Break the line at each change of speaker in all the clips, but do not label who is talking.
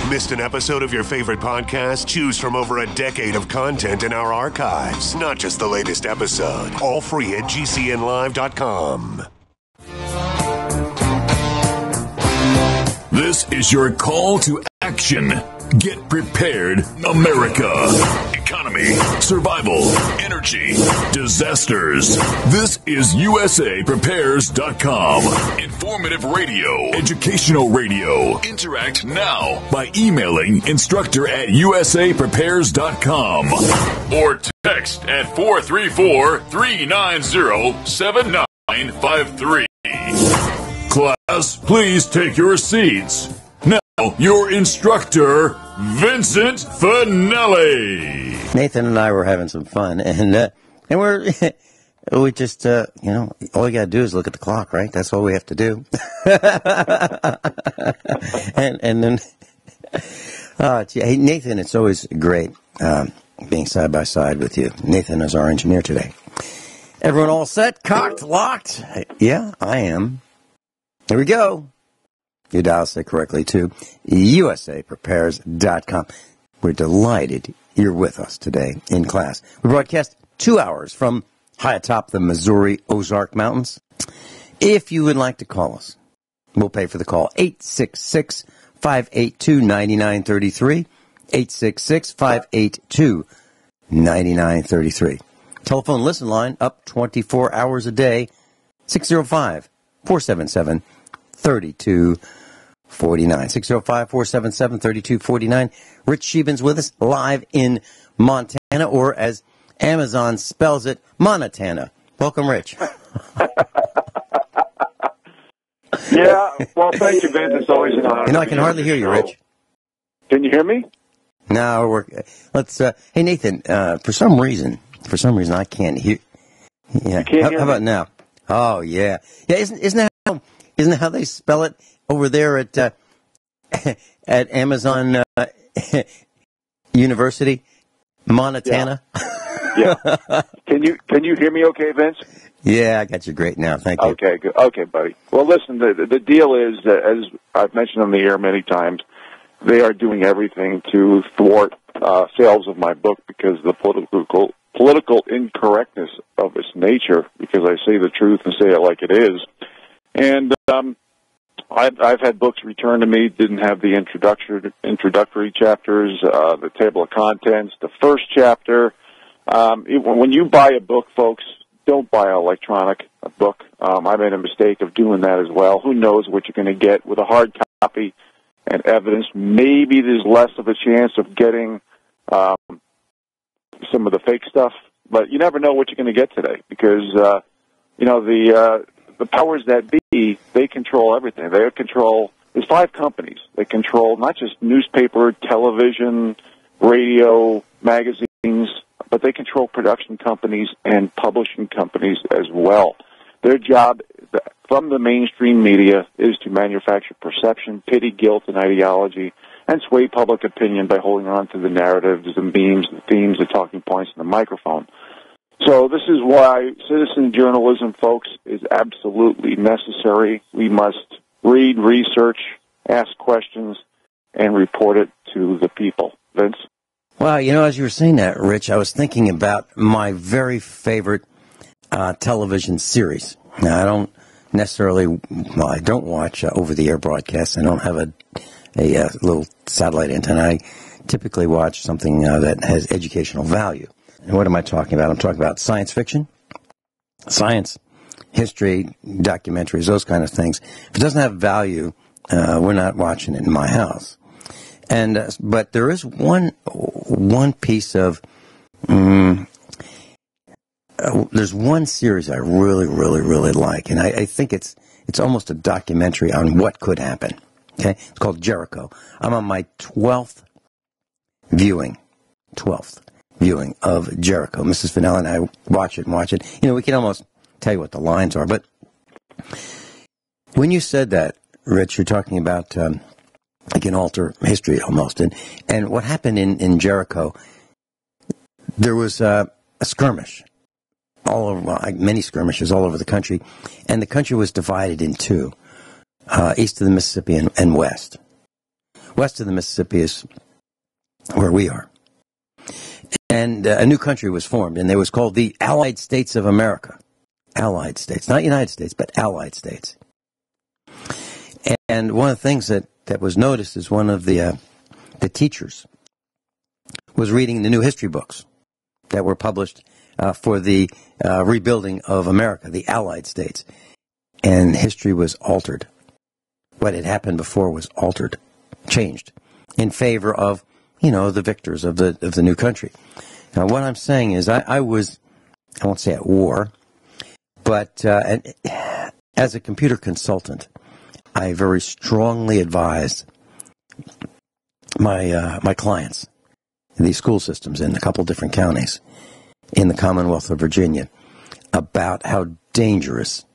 Missed an episode of your favorite podcast? Choose from over a decade of content in our archives, not just the latest episode. All free at gcnlive.com.
This is your call to action. Get prepared, America. Economy, survival, energy, disasters. This is USAPrepares.com. Informative radio, educational radio. Interact now by emailing instructor@USAPrepares.com or text at 434-390-7953. Class, please take your seats. Now, your instructor, Vincent Finelli.
Nathan and I were having some fun, and we just, all you gotta do is look at the clock, right? That's all we have to do. and then, hey, Nathan, it's always great being side by side with you. Nathan is our engineer today. Everyone all set? Cocked? Locked? Yeah, I am. Here we go. You dialed it correctly to USAPrepares.com. We're delighted you're with us today in class. We broadcast 2 hours from high atop the Missouri Ozark Mountains. If you would like to call us, we'll pay for the call. 866-582-9933. 866-582-9933. Telephone listen line up 24 hours a day. 605-477-3249. 605-477-3249. Rich Scheben's with us live in Montana, or as Amazon spells it, Montana. Welcome, Rich.
Yeah, well, thank you, Vince. It's always an honor.
I can hardly hear you, Rich.
Can you hear me?
No, let's. Hey, Nathan. For some reason, I can't hear. Yeah.
You can't hear
how
me?
about now? Oh, yeah. Yeah. Isn't that how they spell it over there at Amazon University, Montana?
Yeah. Can you hear me okay, Vince?
Yeah, I got you great now. Thank you.
Okay, good. Okay, buddy. Well, listen, the deal is that, as I've mentioned on the air many times, they are doing everything to thwart sales of my book because of the political incorrectness of its nature, because I say the truth and say it like it is. And I've had books returned to me, didn't have the introductory chapters, the table of contents, the first chapter. When you buy a book, folks, don't buy an electronic book. I made a mistake of doing that as well. Who knows what you're going to get with a hard copy and evidence. Maybe there's less of a chance of getting some of the fake stuff, but you never know what you're going to get today because, the powers that be, they control everything. They control, there's 5 companies. They control not just newspaper, television, radio, magazines, but they control production companies and publishing companies as well. Their job from the mainstream media is to manufacture perception, pity, guilt, and ideology, and sway public opinion by holding on to the narratives, the memes, the themes, the talking points, and the microphone. So this is why citizen journalism, folks, is absolutely necessary. We must read, research, ask questions, and report it to the people. Vince?
Well, as you were saying that, Rich, I was thinking about my very favorite television series. Now, I don't watch over-the-air broadcasts. I don't have a little satellite antenna. I typically watch something that has educational value. And what am I talking about? I'm talking about science fiction, science, history, documentaries, those kind of things. If it doesn't have value, we're not watching it in my house. And but there is one piece of there's one series I really, really, really like, and I think it's almost a documentary on what could happen. Okay, it's called Jericho. I'm on my 12th viewing of Jericho. Mrs. Finelli and I watch it. We can almost tell you what the lines are, but when you said that, Rich, you're talking about I can alter history almost. And what happened in Jericho, there was a skirmish all over, many skirmishes all over the country, and the country was divided in two, east of the Mississippi and west. West of the Mississippi is where we are. And a new country was formed, and it was called the Allied States of America. Allied States. Not United States, but Allied States. And one of the things that was noticed is one of the teachers was reading the new history books that were published for the rebuilding of America, the Allied States. And history was altered. What had happened before was altered, changed, in favor of, the victors of the new country. Now, what I'm saying is I won't say at war, but as a computer consultant, I very strongly advised my clients, these school systems in a couple different counties in the Commonwealth of Virginia, about how dangerous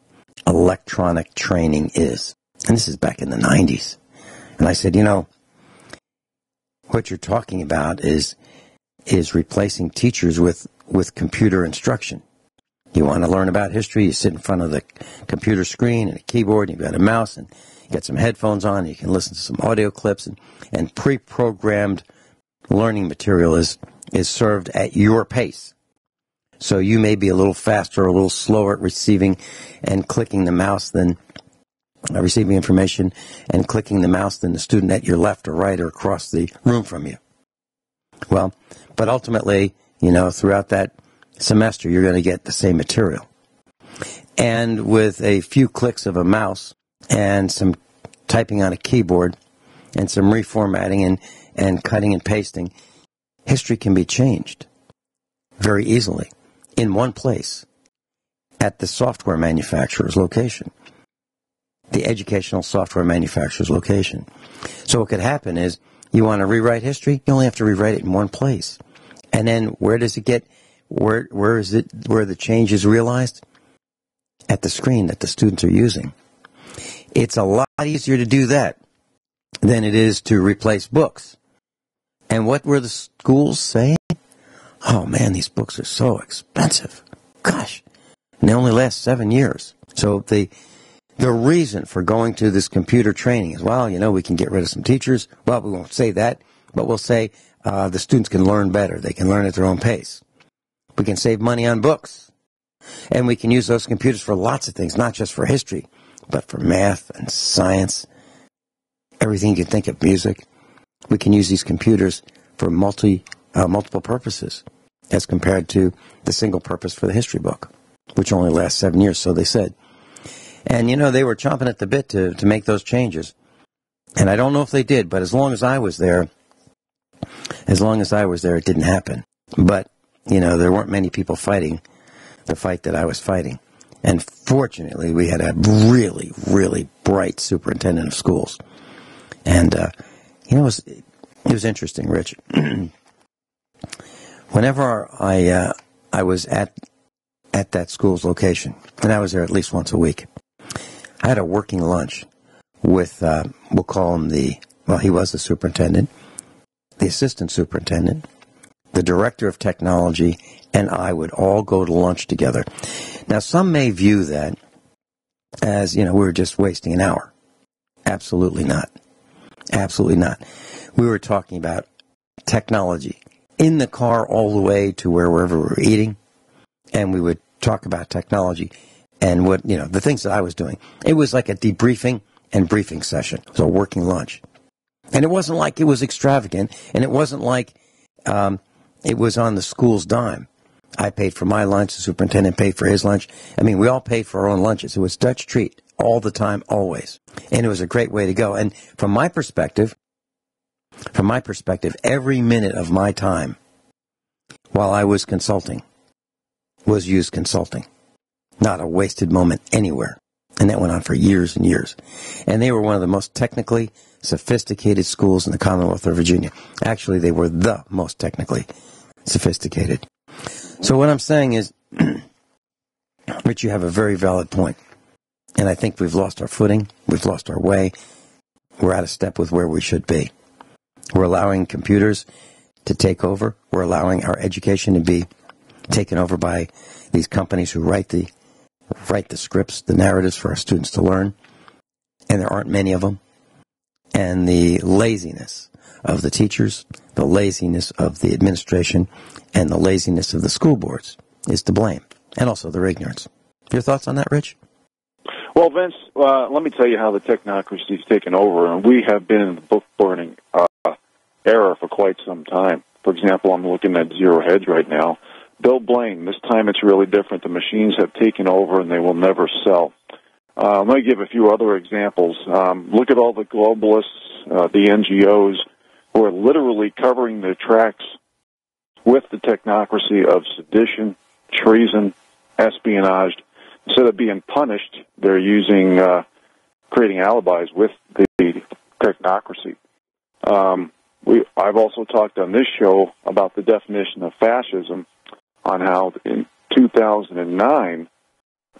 electronic training is. And this is back in the 90s. And I said, what you're talking about is replacing teachers with computer instruction. You want to learn about history, you sit in front of the computer screen and a keyboard, and you've got a mouse, and you got some headphones on, and you can listen to some audio clips, and pre-programmed learning material is served at your pace. So you may be a little faster or a little slower at receiving and clicking the mouse than receiving information and clicking the mouse than the student at your left or right or across the room from you. Well, but ultimately, throughout that semester, you're going to get the same material. And with a few clicks of a mouse and some typing on a keyboard and some reformatting and cutting and pasting, history can be changed very easily in one place at the software manufacturer's location, the educational software manufacturer's location. So what could happen is you want to rewrite history, you only have to rewrite it in one place. And then where does it get, where is it, where the change is realized? At the screen that the students are using. It's a lot easier to do that than it is to replace books. And what were the schools saying? Oh man, these books are so expensive. Gosh. And they only last 7 years. So the reason for going to this computer training is, we can get rid of some teachers. Well, we won't say that, but we'll say the students can learn better. They can learn at their own pace. We can save money on books. And we can use those computers for lots of things, not just for history, but for math and science, everything you can think of, music. We can use these computers for multiple purposes as compared to the single purpose for the history book, which only lasts 7 years, so they said. And, they were chomping at the bit to make those changes. And I don't know if they did, but as long as I was there, it didn't happen. But, there weren't many people fighting the fight that I was fighting. And fortunately, we had a really, really bright superintendent of schools. And, it was interesting, Rich. Whenever I was at that school's location, and I was there at least once a week, I had a working lunch with, we'll call him he was the superintendent, the assistant superintendent, the director of technology, and I would all go to lunch together. Now, some may view that as, we were just wasting an hour. Absolutely not. Absolutely not. We were talking about technology in the car all the way to wherever we were eating, and we would talk about technology and what, the things that I was doing. It was like a debriefing and briefing session. It was a working lunch. And it wasn't like it was extravagant, and it wasn't like it was on the school's dime. I paid for my lunch, the superintendent paid for his lunch. We all paid for our own lunches. It was Dutch treat all the time, always. And it was a great way to go. And from my perspective, every minute of my time while I was consulting was used consulting. Not a wasted moment anywhere. And that went on for years and years. And they were one of the most technically sophisticated schools in the Commonwealth of Virginia. Actually, they were the most technically sophisticated. So what I'm saying is, Rich, you have a very valid point. And I think we've lost our footing. We've lost our way. We're out of step with where we should be. We're allowing computers to take over. We're allowing our education to be taken over by these companies who write the scripts, the narratives for our students to learn. And there aren't many of them. and the laziness of the teachers, the laziness of the administration, and the laziness of the school boards is to blame, and also their ignorance. Your thoughts on that, Rich?
Well, Vince, let me tell you how the technocracy has taken over, and we have been in the book-burning era for quite some time. For example, I'm looking at Zero Hedge right now. Don't blame. This time it's really different. The machines have taken over, and they will never sell. Let me give a few other examples. Look at all the globalists, the NGOs, who are literally covering their tracks with the technocracy of sedition, treason, espionage. Instead of being punished, they're using, creating alibis with the technocracy. I've also talked on this show about the definition of fascism, on how in 2009,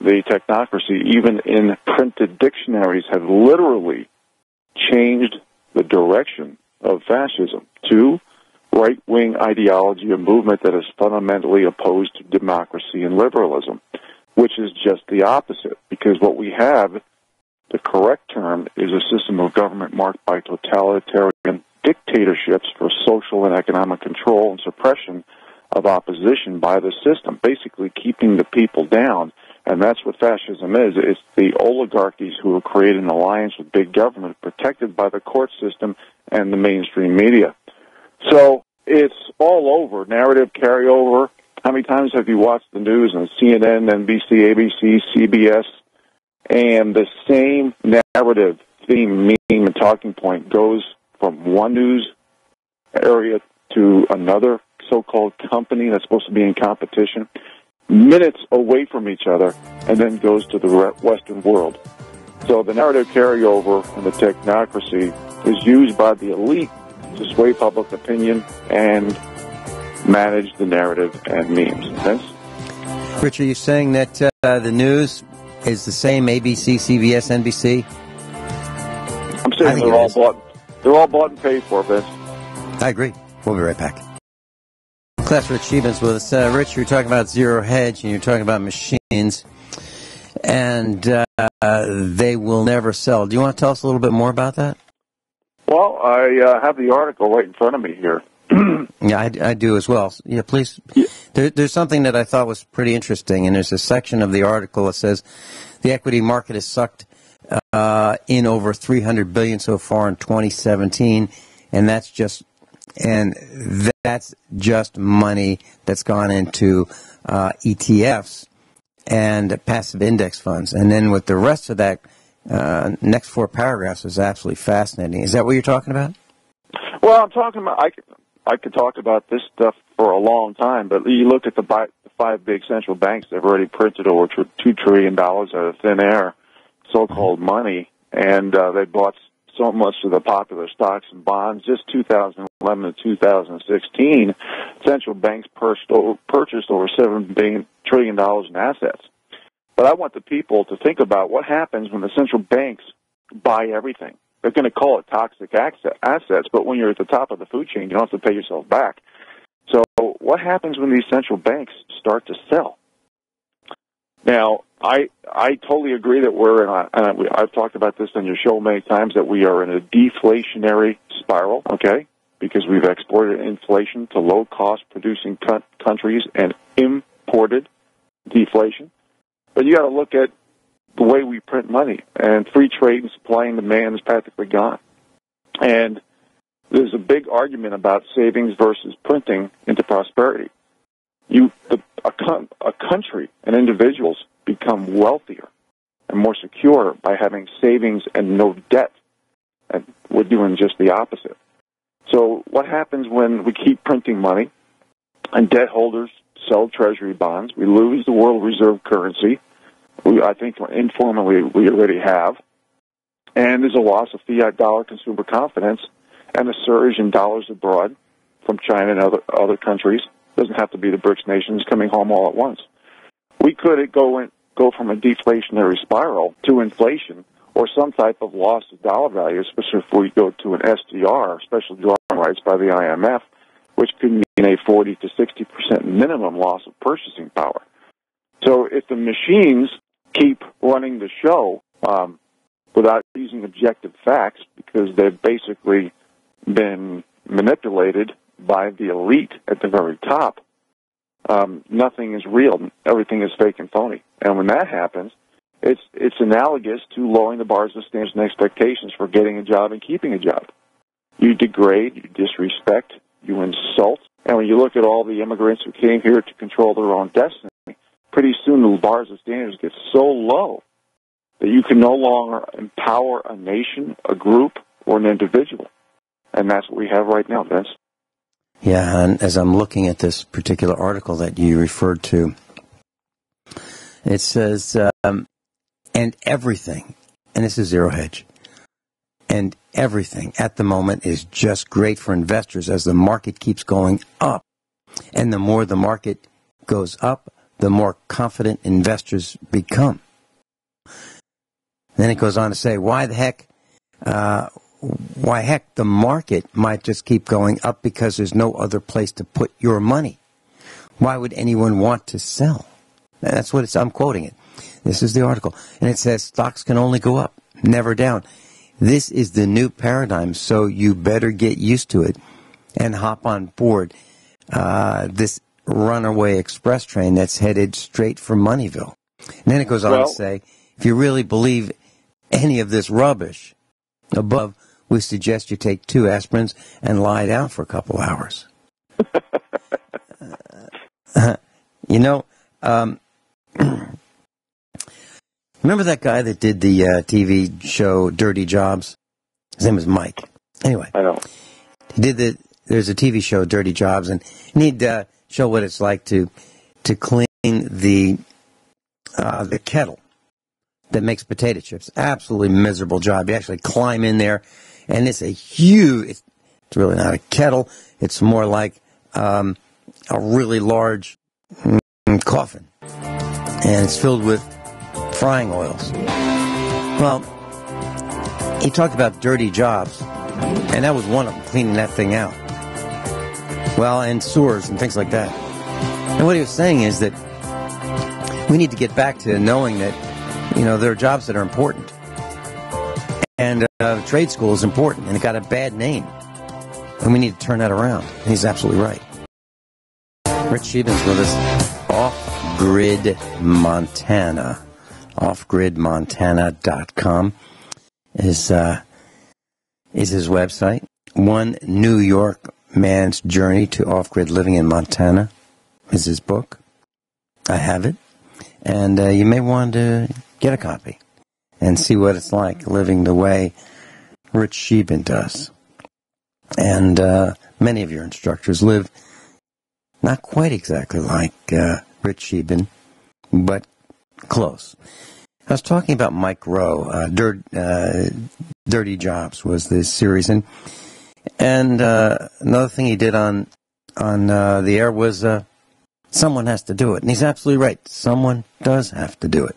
the technocracy, even in printed dictionaries, have literally changed the direction of fascism to right-wing ideology, a movement that is fundamentally opposed to democracy and liberalism, which is just the opposite, because what we have, the correct term, is a system of government marked by totalitarian dictatorships for social and economic control and suppression of opposition by the system, basically keeping the people down. And that's what fascism is. It's the oligarchies who have created an alliance with big government, protected by the court system and the mainstream media. So it's all over, narrative carryover. How many times have you watched the news on CNN, NBC, ABC, CBS, and the same narrative, theme, meme, and talking point goes from one news area to another so-called company that's supposed to be in competition, minutes away from each other, and then goes to the Western world. So the narrative carryover and the technocracy is used by the elite to sway public opinion and manage the narrative and memes. Vince?
Rich, are you saying that the news is the same, ABC, CBS, NBC?
I'm saying they're all bought and paid for, Vince.
I agree. We'll be right back. Class Rich Sheben's with us. Rich, you're talking about Zero Hedge, and you're talking about machines, and they will never sell. Do you want to tell us a little bit more about that?
Well, I have the article right in front of me here.
Yeah, I do as well. Yeah, please. Yeah. There's something that I thought was pretty interesting, and there's a section of the article that says the equity market has sucked in over $300 billion so far in 2017, and that's just money that's gone into ETFs and passive index funds. And then with the rest of that, next four paragraphs is absolutely fascinating. Is that what you're talking about?
Well, I'm talking about, I could talk about this stuff for a long time, but you look at the five big central banks that have already printed over $2 trillion out of thin air, so-called money, and they bought so much of the popular stocks and bonds. Just 2011 to 2016, central banks purchased over $7 trillion in assets. But I want the people to think about what happens when the central banks buy everything. They're going to call it toxic assets, but when you're at the top of the food chain, you don't have to pay yourself back. So what happens when these central banks start to sell? Now, I totally agree that we're in and I've talked about this on your show many times, that we are in a deflationary spiral, okay, because we've exported inflation to low-cost producing countries and imported deflation. But you got to look at the way we print money, and free trade and supply and demand is practically gone. And there's a big argument about savings versus printing into prosperity. A country and individuals become wealthier and more secure by having savings and no debt. And we're doing just the opposite. So what happens when we keep printing money and debt holders sell treasury bonds? We lose the world reserve currency. I think informally we already have. And there's a loss of fiat dollar consumer confidence and a surge in dollars abroad from China and other countries. Doesn't have to be the BRICS nations coming home all at once. We could go from a deflationary spiral to inflation or some type of loss of dollar value, especially if we go to an SDR, special drawing rights by the IMF, which could mean a 40 to 60% minimum loss of purchasing power. So if the machines keep running the show, without using objective facts, because they've basically been manipulated by the elite at the very top. Nothing is real. Everything is fake and phony. And when that happens, it's analogous to lowering the bars, the standards, and expectations for getting a job and keeping a job. You degrade, you disrespect, you insult. And when you look at all the immigrants who came here to control their own destiny, pretty soon the bars and standards get so low that you can no longer empower a nation, a group, or an individual. And that's what we have right now, Vince.
Yeah, and as I'm looking at this particular article that you referred to, it says, and everything, and this is Zero Hedge, and everything at the moment is just great for investors as the market keeps going up. And the more the market goes up, the more confident investors become. Then it goes on to say, why heck, the market might just keep going up because there's no other place to put your money. Why would anyone want to sell? That's what I'm quoting it. This is the article. And it says stocks can only go up, never down. This is the new paradigm, so you better get used to it and hop on board this runaway express train that's headed straight for Moneyville. And then it goes on to say, if you really believe any of this rubbish above, we suggest you take 2 aspirins and lie down for a couple hours. Remember that guy that did the TV show Dirty Jobs? His name was Mike. Anyway,
I know.
There's a TV show, Dirty Jobs, and he'd show what it's like to clean the kettle that makes potato chips. Absolutely miserable job. You actually climb in there, and it's a huge, it's really not a kettle. It's more like a really large coffin. And it's filled with frying oils. Well, he talked about dirty jobs, and that was one of them, cleaning that thing out. Well, and sewers and things like that. And what he was saying is that we need to get back to knowing that, there are jobs that are important. And trade school is important, and it got a bad name. And we need to turn that around. And he's absolutely right. Rich Sheben's with us. Off-Grid Montana. offgridmontana.com is his website. One New York Man's Journey to Off-Grid Living in Montana is his book. I have it. And you may want to get a copy and see what it's like living the way Rich Scheben does. And many of your instructors live not quite exactly like Rich Scheben, but close. I was talking about Mike Rowe. Dirty Jobs was this series. And another thing he did on the air was someone has to do it. And he's absolutely right. Someone does have to do it.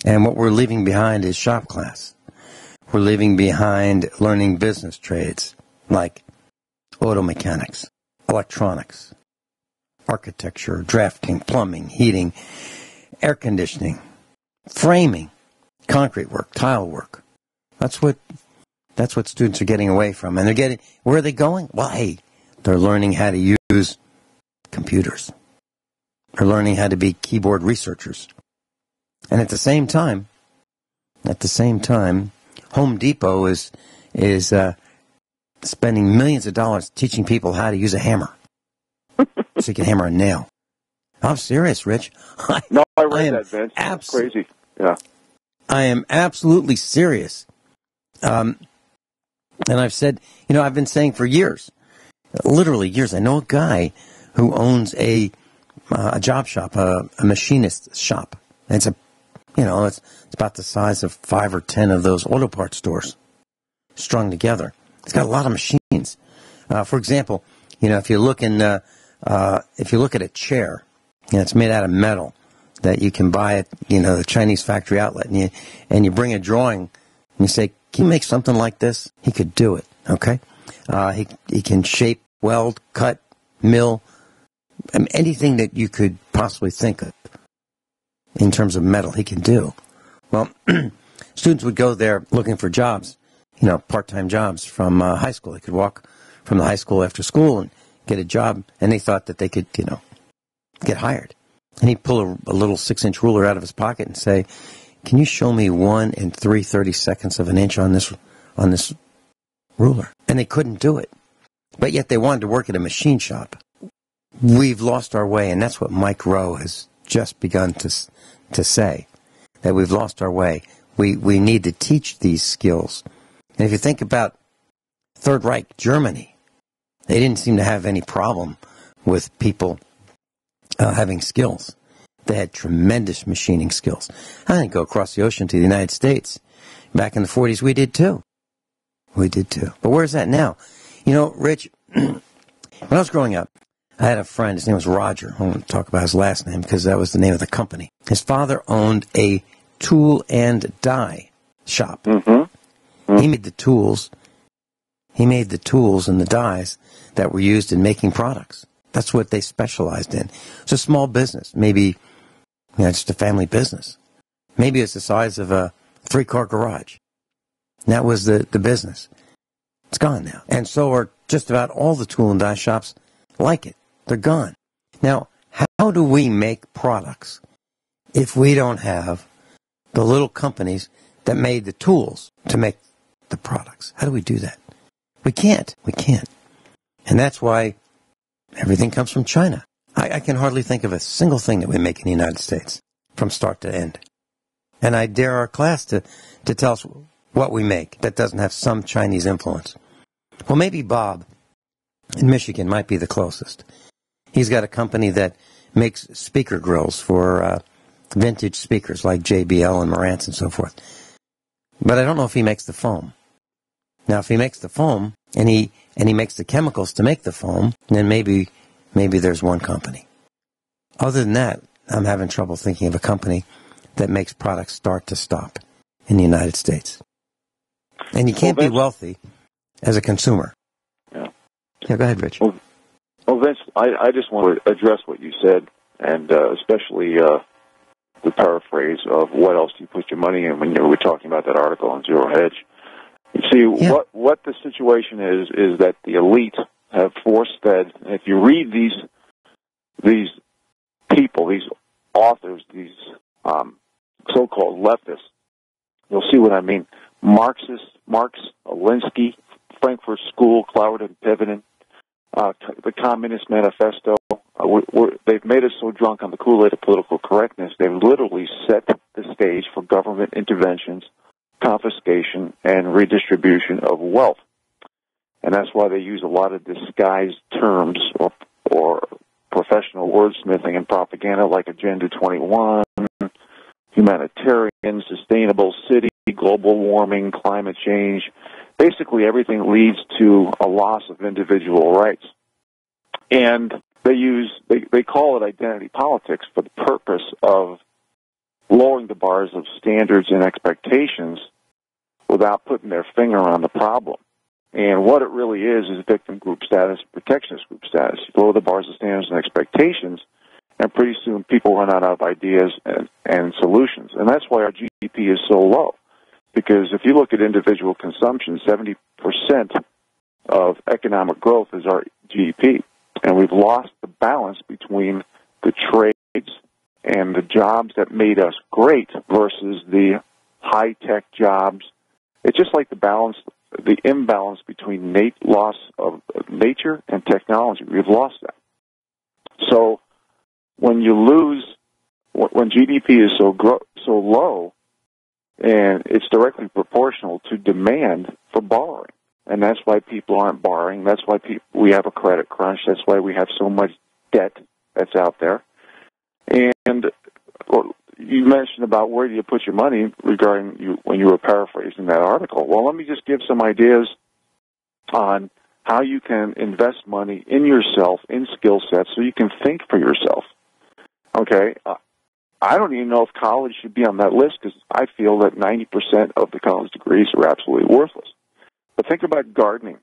And what we're leaving behind is shop class. We're leaving behind learning business trades like auto mechanics, electronics, architecture, drafting, plumbing, heating, air conditioning, framing, concrete work, tile work. That's what students are getting away from. And where are they going? Well, hey, they're learning how to use computers. They're learning how to be keyboard researchers. And at the same time, Home Depot is spending millions of dollars teaching people how to use a hammer so you can hammer a nail. I'm serious, Rich.
I read that, Vince. That's crazy. Yeah.
I am absolutely serious. And I've said, I've been saying for years, literally years, I know a guy who owns a job shop, a machinist shop. And it's about the size of 5 or 10 of those auto parts stores strung together. It's got a lot of machines. For example, if you look at a chair, it's made out of metal that you can buy at the Chinese factory outlet, and you bring a drawing and you say, "Can you make something like this?" He could do it. Okay, he can shape, weld, cut, mill, anything that you could possibly think of in terms of metal. He can do. Well, Students would go there looking for jobs, part-time jobs from high school. They could walk from the high school after school and get a job, and they thought that they could, get hired. And he'd pull a little 6-inch ruler out of his pocket and say, "Can you show me 1 3/32 of an inch on this ruler?" And they couldn't do it. But yet they wanted to work at a machine shop. We've lost our way, and that's what Mike Rowe has just begun to say, that we've lost our way. We need to teach these skills. And if you think about Third Reich, Germany, they didn't seem to have any problem with people having skills. They had tremendous machining skills. I didn't go across the ocean to the United States. Back in the 40s, we did too. But where's that now? Rich, when I was growing up, I had a friend. His name was Roger. I won't talk about his last name because that was the name of the company. His father owned a tool and die shop. He made the tools. He made the tools and the dies that were used in making products. That's what they specialized in. It's a small business, maybe just a family business. Maybe it's the size of a 3-car garage. That was the business. It's gone now. And so are just about all the tool and die shops like it. They're gone. Now, how do we make products if we don't have the little companies that made the tools to make the products? How do we do that? We can't. And that's why everything comes from China. I can hardly think of a single thing that we make in the United States from start to end. And I dare our class to tell us what we make that doesn't have some Chinese influence. Well, maybe Bob in Michigan might be the closest. He's got a company that makes speaker grills for vintage speakers like JBL and Marantz and so forth. But I don't know if he makes the foam. Now, if he makes the foam and he makes the chemicals to make the foam, then maybe there's one company. Other than that, I'm having trouble thinking of a company that makes products start to stop in the United States. And you can't be wealthy as a consumer.
Yeah,
go ahead, Rich.
Well, Vince, I just want to address what you said, and especially the paraphrase of what else do you put your money in when you were talking about that article on Zero Hedge. You see, what the situation is that the elite have force-fed. If you read these people, these authors, these so-called leftists, you'll see what I mean. Marx, Alinsky, Frankfurt School, Cloward and Pivonen, the Communist Manifesto. They've made us so drunk on the Kool-Aid of political correctness, they've literally set the stage for government interventions, confiscation, and redistribution of wealth. And that's why they use a lot of disguised terms or professional wordsmithing and propaganda like Agenda 21, humanitarian, sustainable city, global warming, climate change. Basically, everything leads to a loss of individual rights. And they call it identity politics for the purpose of lowering the bars of standards and expectations without putting their finger on the problem. And what it really is victim group status, protectionist group status. You lower the bars of standards and expectations, and pretty soon people run out of ideas and solutions. And that's why our GDP is so low. Because if you look at individual consumption, 70% of economic growth is our GDP. And we've lost the balance between the trades and the jobs that made us great versus the high-tech jobs. It's just like the imbalance between loss of nature and technology. We've lost that. So when you lose, when GDP is so low, and it's directly proportional to demand for borrowing. And that's why people aren't borrowing. That's why we have a credit crunch. That's why we have so much debt that's out there. And you mentioned about where do you put your money regarding when you were paraphrasing that article. Well, let me just give some ideas on how you can invest money in yourself, in skill sets, so you can think for yourself. Okay? I don't even know if college should be on that list because I feel that 90% of the college degrees are absolutely worthless. But think about gardening,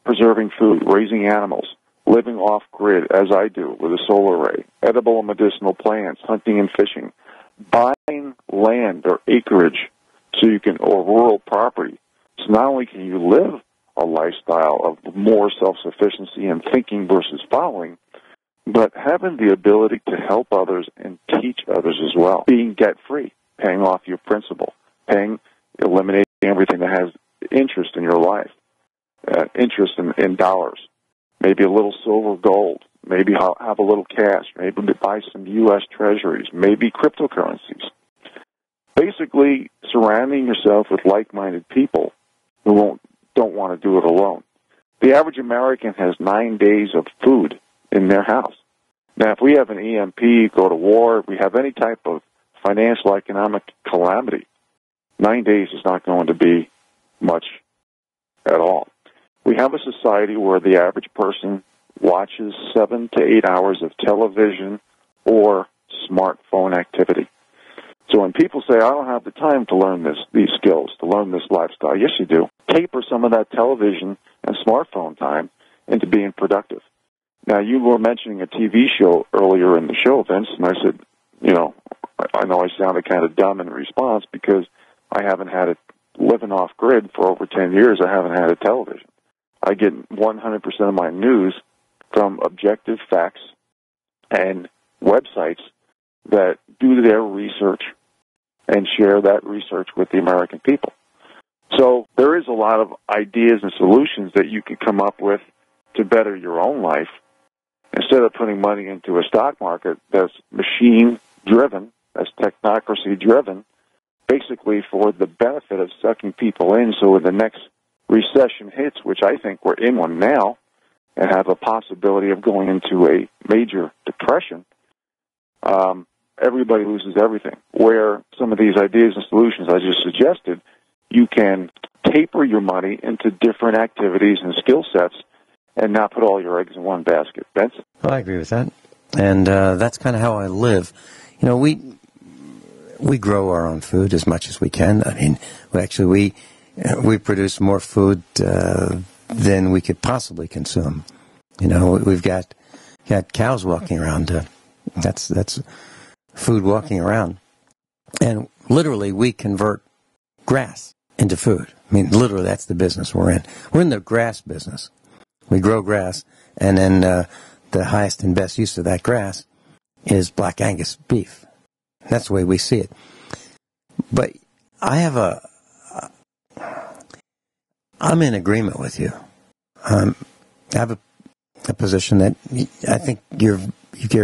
preserving food, raising animals, living off-grid, as I do with a solar array, edible and medicinal plants, hunting and fishing, buying land or acreage or rural property. So not only can you live a lifestyle of more self-sufficiency and thinking versus following, but having the ability to help others and teach others as well. Being debt-free, paying off your principal, eliminating everything that has interest in your life, interest in dollars, maybe a little silver, gold, maybe have a little cash, maybe buy some U.S. treasuries, maybe cryptocurrencies. Basically, surrounding yourself with like-minded people who don't want to do it alone. The average American has 9 days of food in their house. Now, if we have an EMP, go to war, if we have any type of financial, economic calamity, 9 days is not going to be much at all. We have a society where the average person watches 7 to 8 hours of television or smartphone activity. So when people say, I don't have the time to learn these skills, to learn this lifestyle, yes, you do. Taper some of that television and smartphone time into being productive. Now, you were mentioning a TV show earlier in the show, Vince, and I said, I know I sounded kind of dumb in response because I haven't had it living off grid for over 10 years. I haven't had a television. I get 100% of my news from objective facts and websites that do their research and share that research with the American people. So there is a lot of ideas and solutions that you can come up with to better your own life instead of putting money into a stock market that's machine-driven, that's technocracy-driven, basically for the benefit of sucking people in so when the next recession hits, which I think we're in one now, and have a possibility of going into a major depression, everybody loses everything. Where some of these ideas and solutions I just suggested, you can taper your money into different activities and skill sets and not put all your eggs in one basket. Vince?
Well, I agree with that. And that's kind of how I live. We grow our own food as much as we can. I mean, we produce more food than we could possibly consume. We've got cows walking around. That's food walking around. And literally, we convert grass into food. I mean, literally, that's the business we're in. We're in the grass business. We grow grass, and then the highest and best use of that grass is Black Angus beef. That's the way we see it. But I'm in agreement with you. I have a position that I think you're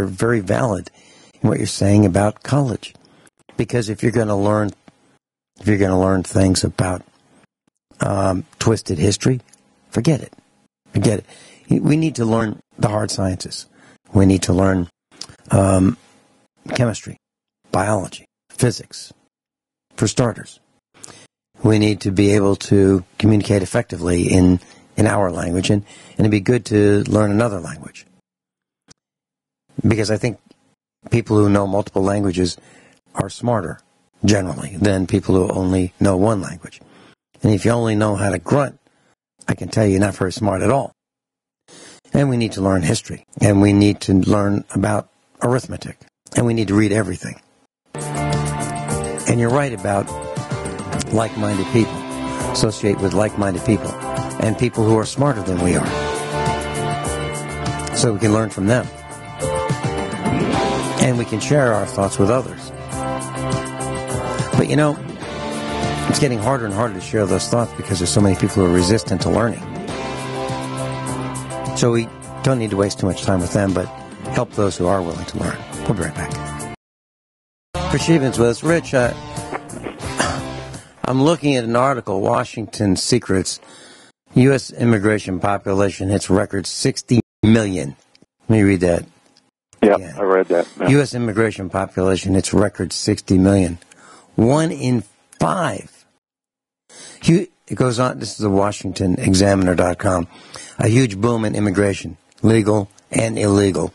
very valid in what you're saying about college, because if you're going to learn things about twisted history, forget it. We need to learn the hard sciences. We need to learn chemistry, biology, physics, for starters. We need to be able to communicate effectively in our language, and it'd be good to learn another language. Because I think people who know multiple languages are smarter, generally, than people who only know one language. And if you only know how to grunt, I can tell you you're not very smart at all. And we need to learn history, and we need to learn about arithmetic, and we need to read everything. And you're right about like-minded people. Associate with like-minded people and people who are smarter than we are, so we can learn from them. And we can share our thoughts with others. But it's getting harder and harder to share those thoughts because there's so many people who are resistant to learning. So we don't need to waste too much time with them, but help those who are willing to learn. We'll be right back. For Sheben's with us, Rich, I'm looking at an article, Washington Secrets, U.S. immigration population hits record 60 million. Let me read that.
Yeah,
again.
I read that. Yeah.
U.S. immigration population hits record 60 million. 1 in 5. It goes on, this is the WashingtonExaminer.com. A huge boom in immigration, legal and illegal,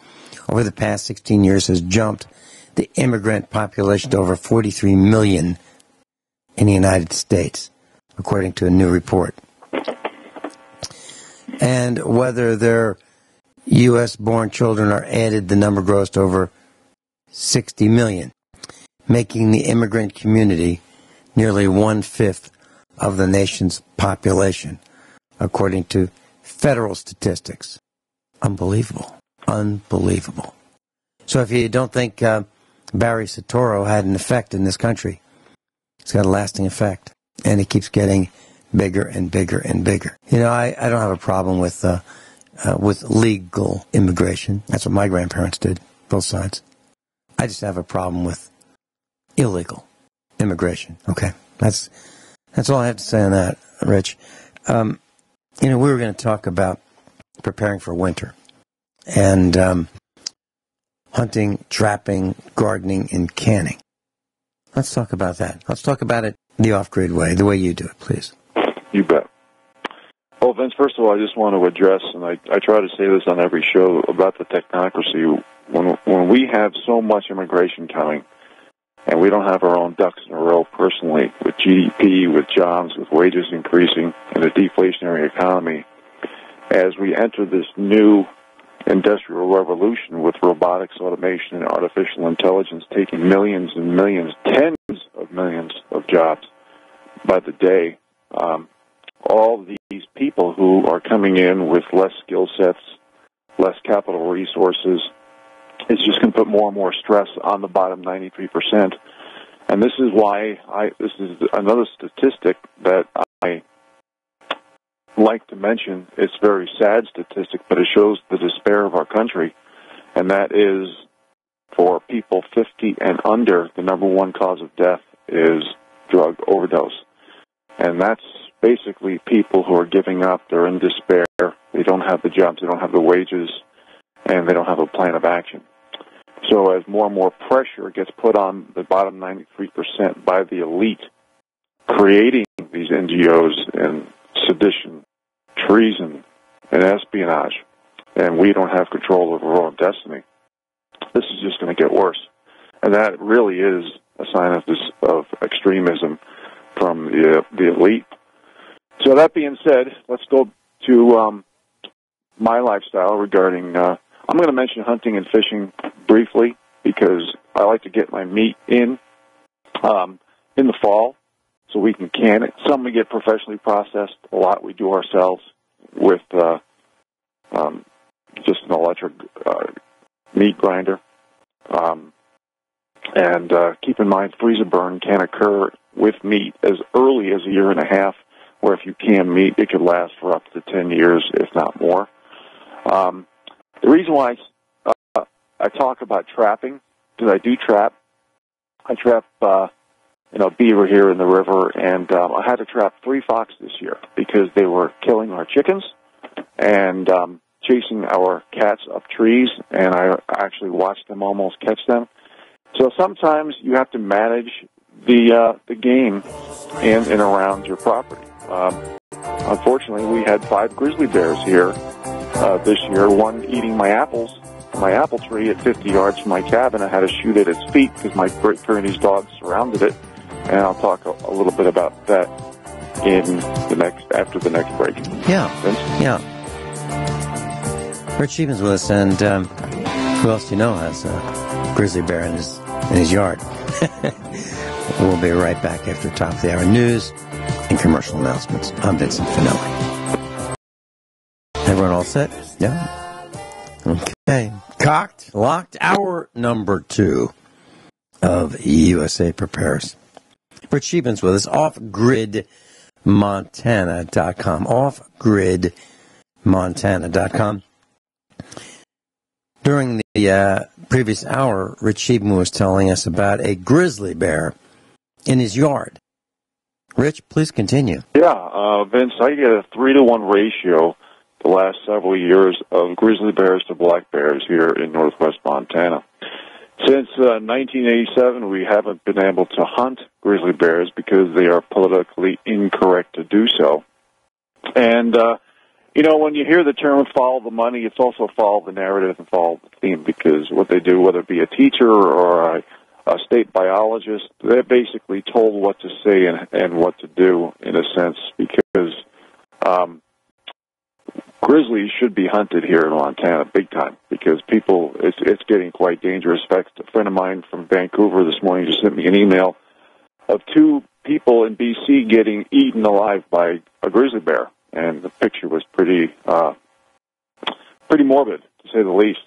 over the past 16 years has jumped the immigrant population to over 43 million in the United States, according to a new report. And whether their U.S.-born children are added, the number grows to over 60 million, making the immigrant community nearly 1/5 of the nation's population, according to federal statistics. Unbelievable. Unbelievable. So if you don't think Barry Soetoro had an effect in this country, it's got a lasting effect, and it keeps getting bigger and bigger and bigger. You know, I don't have a problem with legal immigration. That's what my grandparents did, both sides. I just have a problem with illegal immigration. Okay, that's all I have to say on that, Rich. We were going to talk about preparing for winter and hunting, trapping, gardening, and canning. Let's talk about that. Let's talk about it the off-grid way, the way you do it, please.
You bet. Well, Vince, first of all, I just want to address, and I try to say this on every show, about the technocracy. When we have so much immigration coming, and we don't have our own ducks in a row personally, with GDP, with jobs, with wages increasing, and a deflationary economy, as we enter this new industrial revolution with robotics, automation, and artificial intelligence taking millions and millions, tens of millions of jobs by the day, all these people who are coming in with less skill sets, less capital resources, it's just going to put more and more stress on the bottom 93%. And this is why this is another statistic that I like to mention. It's a very sad statistic, but it shows the despair of our country, and that is for people 50 and under, the number one cause of death is drug overdose. And that's basically people who are giving up, they're in despair, they don't have the jobs, they don't have the wages, and they don't have a plan of action. So as more and more pressure gets put on the bottom 93% by the elite, creating these NGOs and sedition, treason, and espionage, and we don't have control over our own destiny, this is just going to get worse. And that really is a sign of extremism from the elite. So that being said, let's go to my lifestyle regarding, I'm going to mention hunting and fishing briefly because I like to get my meat in the fall so we can can it. Some we get professionally processed. A lot we do ourselves with just an electric meat grinder. And keep in mind, freezer burn can occur with meat as early as a year and a half, where if you can meat, it could last for up to 10 years, if not more. The reason why I talk about trapping, because I do trap. I trap, beaver here in the river, and I had to trap 3 fox this year because they were killing our chickens and chasing our cats up trees, and I actually watched them almost catch them. So sometimes you have to manage the game in and around your property. Unfortunately, we had 5 grizzly bears here this year, one eating my apple tree at 50 yards from my cabin. I had to shoot at its feet because my Great Pyrenees dogs surrounded it, and I'll talk a little bit about that after the next break.
Yeah,
Vince?
yeah. Rich Sheben's with us, and who else do you know has a grizzly bear in his yard? We'll be right back after top of the hour news and commercial announcements. I'm Vincent Finelli. Everyone all set? Yeah. Okay. Cocked, locked, hour number 2 of USA Prepares. Rich Sheben's with us, offgridmontana.com. Offgridmontana.com. During the previous hour, Rich Scheben was telling us about a grizzly bear in his yard. Rich, please continue.
Yeah, Vince, I get a 3-to-1 ratio the last several years of grizzly bears to black bears here in northwest Montana. Since 1987, we haven't been able to hunt grizzly bears because they are politically incorrect to do so. And when you hear the term follow the money, it's also follow the narrative and follow the theme, because what they do, whether it be a teacher or a state biologist, they're basically told what to say and what to do, in a sense, because grizzlies should be hunted here in Montana big time, because it's getting quite dangerous. In fact, a friend of mine from Vancouver this morning just sent me an email of 2 people in BC getting eaten alive by a grizzly bear, and the picture was pretty morbid, to say the least.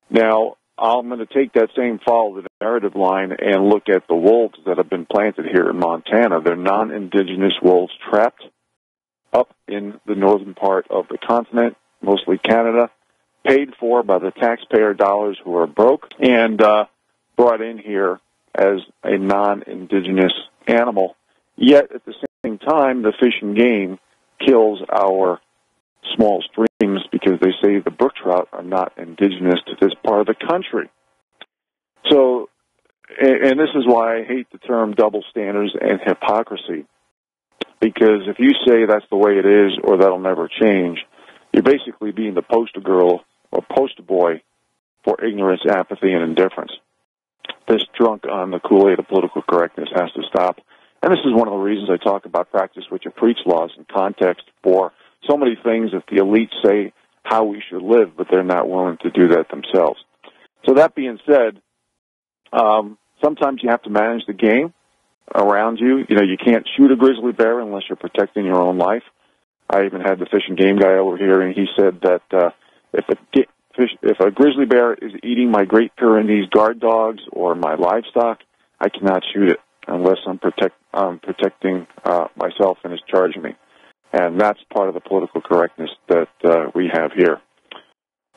Now, I'm going to take that same follow the narrative line and look at the wolves that have been planted here in Montana. They're non-indigenous wolves trapped up in the northern part of the continent, mostly Canada, paid for by the taxpayer dollars who are broke, and brought in here as a non-indigenous animal. Yet, at the same time, the Fish and Game kills our small streams because they say the brook trout are not indigenous to this part of the country. So, and this is why I hate the term double standards and hypocrisy, because if you say that's the way it is or that'll never change, you're basically being the poster girl or poster boy for ignorance, apathy, and indifference. This drunk on the Kool-Aid of political correctness has to stop. And this is one of the reasons I talk about practice what you preach laws in context for so many things that the elites say how we should live, but they're not willing to do that themselves. So that being said, sometimes you have to manage the game around you. You know, you can't shoot a grizzly bear unless you're protecting your own life. I even had the Fish and Game guy over here, and he said that if a grizzly bear is eating my Great Pyrenees guard dogs or my livestock, I cannot shoot it unless I'm protecting myself and it's charging me. And that's part of the political correctness that we have here.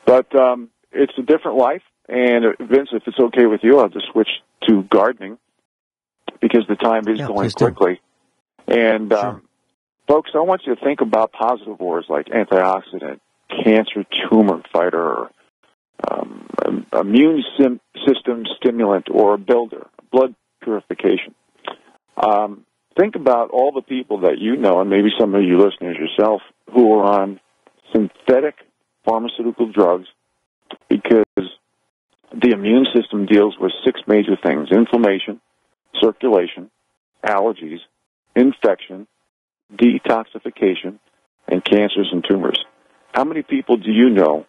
But it's a different life. And, Vince, if it's okay with you, I'll just switch to gardening because the time is going quickly. And,
sure.
Folks, I want you to think about positive words like antioxidant, cancer tumor fighter, immune system stimulant, or a builder, blood purification. Think about all the people that you know, and maybe some of you listeners yourself, who are on synthetic pharmaceutical drugs because the immune system deals with 6 major things: inflammation, circulation, allergies, infection, detoxification, and cancers and tumors. How many people do you know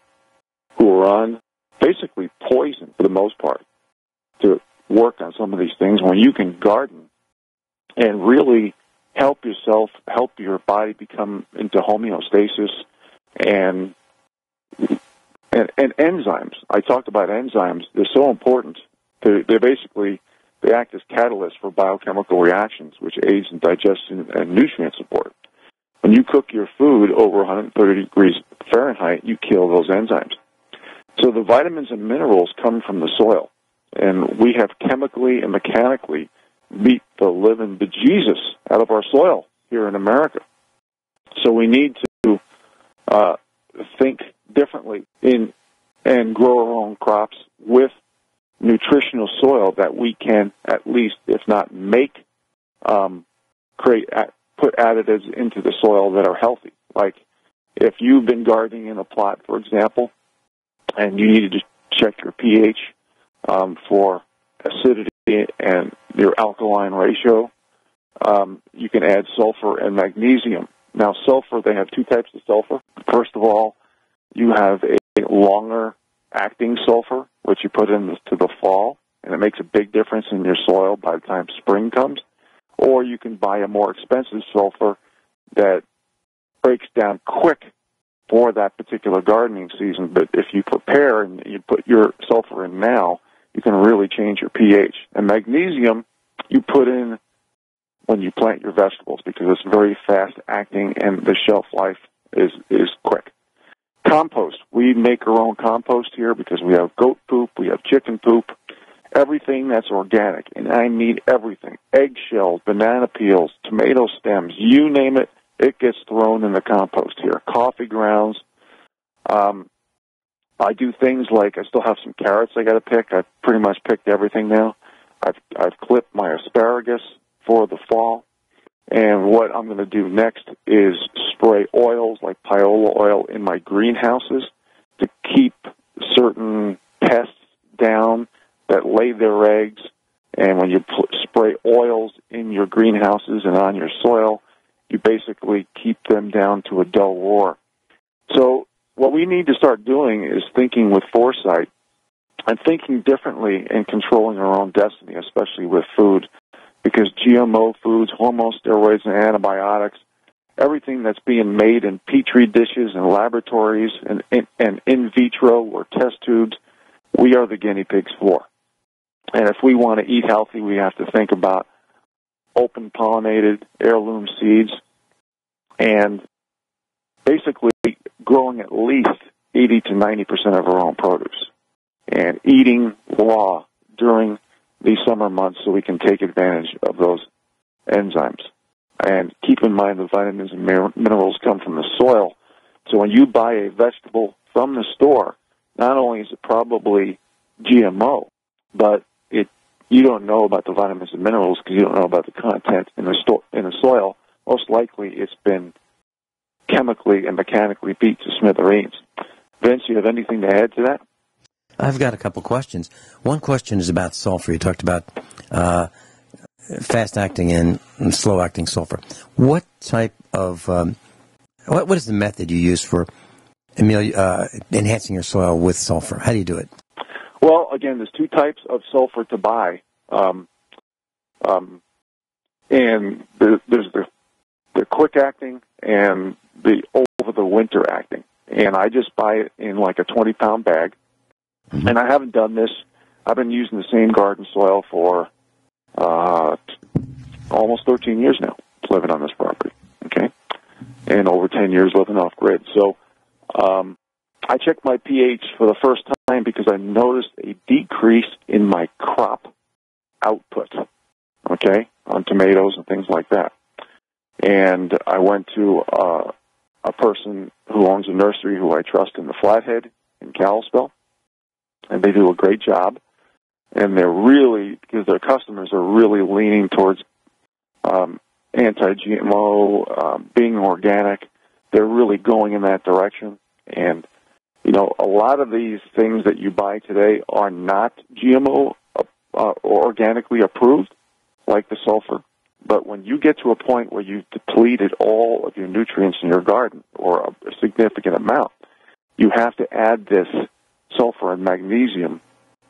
who are on basically poison, for the most part, to work on some of these things when you can garden and really help yourself, help your body become into homeostasis and enzymes? I talked about enzymes. They're so important. They act as catalysts for biochemical reactions, which aids in digestion and nutrient support. When you cook your food over 130 degrees Fahrenheit, you kill those enzymes. So the vitamins and minerals come from the soil, and we have chemically and mechanically beat the living bejesus out of our soil here in America. So we need to think differently and grow our own crops with nutritional soil that we can at least, if not make, put additives into the soil that are healthy. Like if you've been gardening in a plot, for example, and you needed to check your pH for acidity and your alkaline ratio, you can add sulfur and magnesium. Now, sulfur, they have 2 types of sulfur. First of all, you have a longer-acting sulfur, which you put into the fall, and it makes a big difference in your soil by the time spring comes. Or you can buy a more expensive sulfur that breaks down quick for that particular gardening season. But if you prepare and you put your sulfur in now, you can really change your pH. And magnesium, you put in when you plant your vegetables because it's very fast-acting and the shelf life is quick. Compost. We make our own compost here because we have goat poop, we have chicken poop, everything that's organic. And I mean everything. Eggshells, banana peels, tomato stems, you name it, it gets thrown in the compost here. Coffee grounds. I do things like I still have some carrots I got to pick. I've pretty much picked everything now. I've clipped my asparagus for the fall. And what I'm going to do next is spray oils like piola oil in my greenhouses to keep certain pests down that lay their eggs. And when you spray oils in your greenhouses and on your soil, you basically keep them down to a dull roar. So what we need to start doing is thinking with foresight and thinking differently and controlling our own destiny, especially with food. because GMO foods, hormone steroids, and antibiotics, everything that's being made in petri dishes and laboratories and in vitro or test tubes, we are the guinea pigs for. And if we want to eat healthy, we have to think about open pollinated heirloom seeds and basically growing at least 80 to 90% of our own produce and eating raw during these summer months so we can take advantage of those enzymes. And keep in mind the vitamins and minerals come from the soil. So when you buy a vegetable from the store, not only is it probably GMO, but you don't know about the vitamins and minerals because you don't know about the content in the soil. Most likely it's been chemically and mechanically beat to smithereens. Vince, you have anything to add to that?
I've got a couple questions. One question is about sulfur. You talked about fast-acting and slow-acting sulfur. What type of what is the method you use for enhancing your soil with sulfur? How do you do it?
Well, again, there's two types of sulfur to buy, and there's the quick-acting and the over-the-winter acting. And I just buy it in like a 20-pound bag. Mm-hmm. And I haven't done this. I've been using the same garden soil for almost 13 years now, living on this property, okay? And over 10 years living off-grid. So I checked my pH for the first time because I noticed a decrease in my crop output, okay, on tomatoes and things like that. And I went to a person who owns a nursery who I trust in the Flathead in Kalispell, and they do a great job. And they're really, because their customers are really leaning towards anti-GMO, being organic, they're really going in that direction. And, you know, a lot of these things that you buy today are not GMO or organically approved, like the sulfur. But when you get to a point where you've depleted all of your nutrients in your garden, or a significant amount, you have to add this sulfur and magnesium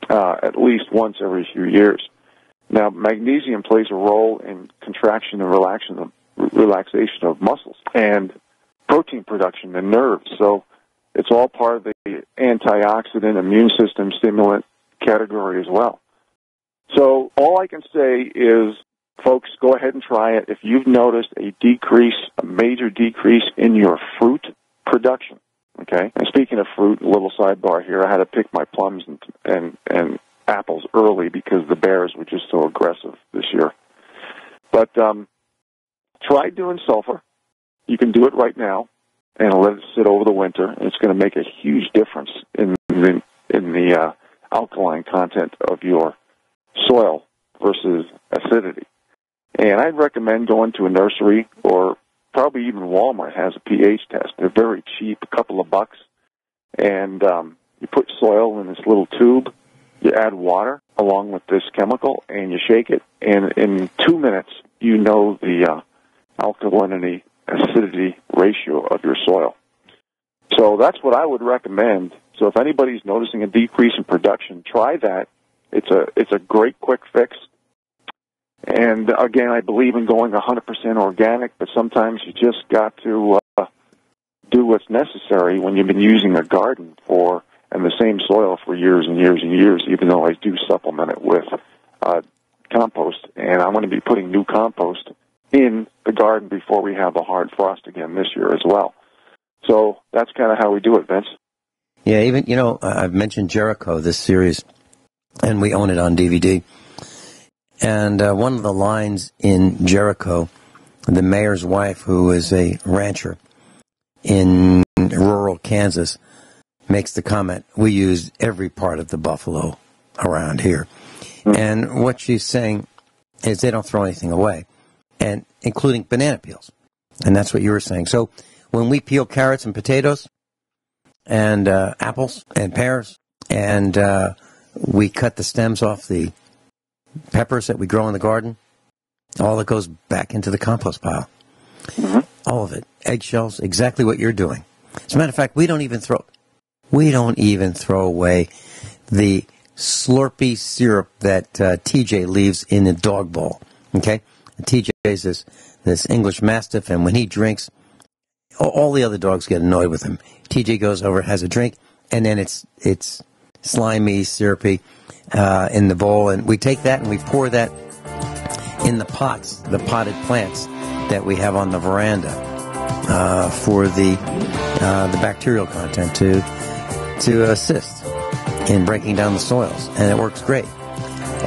at least once every few years. Now, magnesium plays a role in contraction and relaxation of muscles and protein production in nerves. So it's all part of the antioxidant, immune system stimulant category as well. So all I can say is, folks, go ahead and try it. If you've noticed a major decrease in your fruit production, okay? And speaking of fruit, a little sidebar here, I had to pick my plums and apples early because the bears were just so aggressive this year. But try doing sulfur. You can do it right now and let it sit over the winter, and it's going to make a huge difference in the alkaline content of your soil versus acidity. And I'd recommend going to a nursery, or probably even Walmart has a pH test. They're very cheap, a couple of bucks. And you put soil in this little tube, you add water along with this chemical, and you shake it. And in 2 minutes, you know the alkalinity, acidity ratio of your soil. So that's what I would recommend. So if anybody's noticing a decrease in production, try that. It's a great quick fix. And again, I believe in going 100% organic, but sometimes you just got to do what's necessary when you've been using a garden and the same soil for years and years and years, even though I do supplement it with compost. And I'm going to be putting new compost in the garden before we have a hard frost again this year as well. So that's kind of how we do it, Vince.
Yeah, even, I've mentioned Jericho, this series, and we own it on DVD. And one of the lines in Jericho, the mayor's wife, who is a rancher in rural Kansas, makes the comment, we use every part of the buffalo around here. Mm-hmm. And what she's saying is they don't throw anything away, and including banana peels. And that's what you were saying. So when we peel carrots and potatoes and apples and pears, and we cut the stems off the peppers that we grow in the garden, all that goes back into the compost pile. Mm-hmm. All of it. Eggshells, exactly what you're doing. As a matter of fact, we don't even throw away the Slurpee syrup that TJ leaves in the dog bowl Okay? And TJ's this English Mastiff, and when he drinks, all the other dogs get annoyed with him. TJ goes over, has a drink, and then it's slimy, syrupy in the bowl, and we take that and we pour that in the pots, the potted plants that we have on the veranda for the bacterial content to assist in breaking down the soils, and it works great.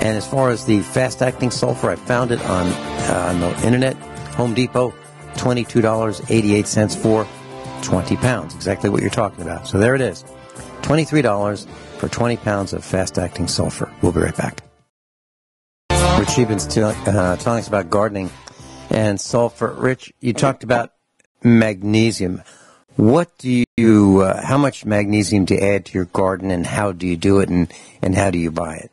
And as far as the fast-acting sulfur, I found it on the internet, Home Depot, $22.88 for 20 pounds, exactly what you're talking about. So there it is, $23 for 20 pounds of fast-acting sulfur. We'll be right back. Rich Scheben's telling us about gardening and sulfur. Rich, you talked about magnesium. What do you, how much magnesium do you add to your garden, and how do you do it, and how do you buy it?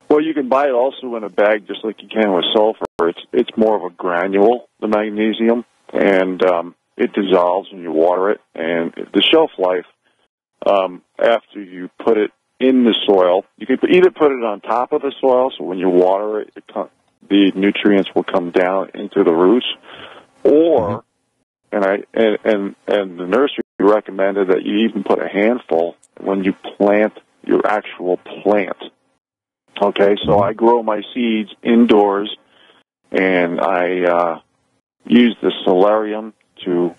Well, you can buy it also in a bag just like you can with sulfur. It's more of a granule, the magnesium, and it dissolves when you water it. And the shelf life, after you put it in the soil, you can either put it on top of the soil, so when you water it, the nutrients will come down into the roots, or, and the nursery recommended that you even put a handful when you plant your actual plant. Okay, so I grow my seeds indoors, and I use the solarium to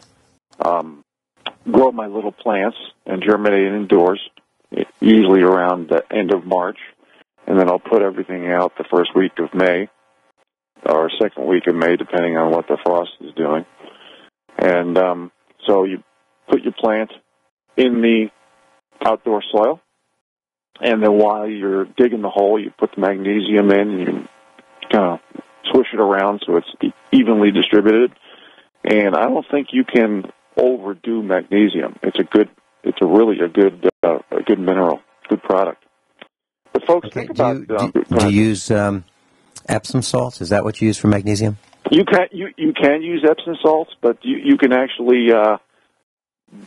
grow my little plants and germinate indoors, usually around the end of March, and then I'll put everything out the first week of May, or second week of May, depending on what the frost is doing. And so you put your plant in the outdoor soil, and then while you're digging the hole, you put the magnesium in, and you kind of swish it around so it's evenly distributed. And I don't think you can overdo magnesium. It's a really good mineral, good product. But folks, think about.
Do you use Epsom salts? Is that what you use for magnesium?
You can use Epsom salts, but you can actually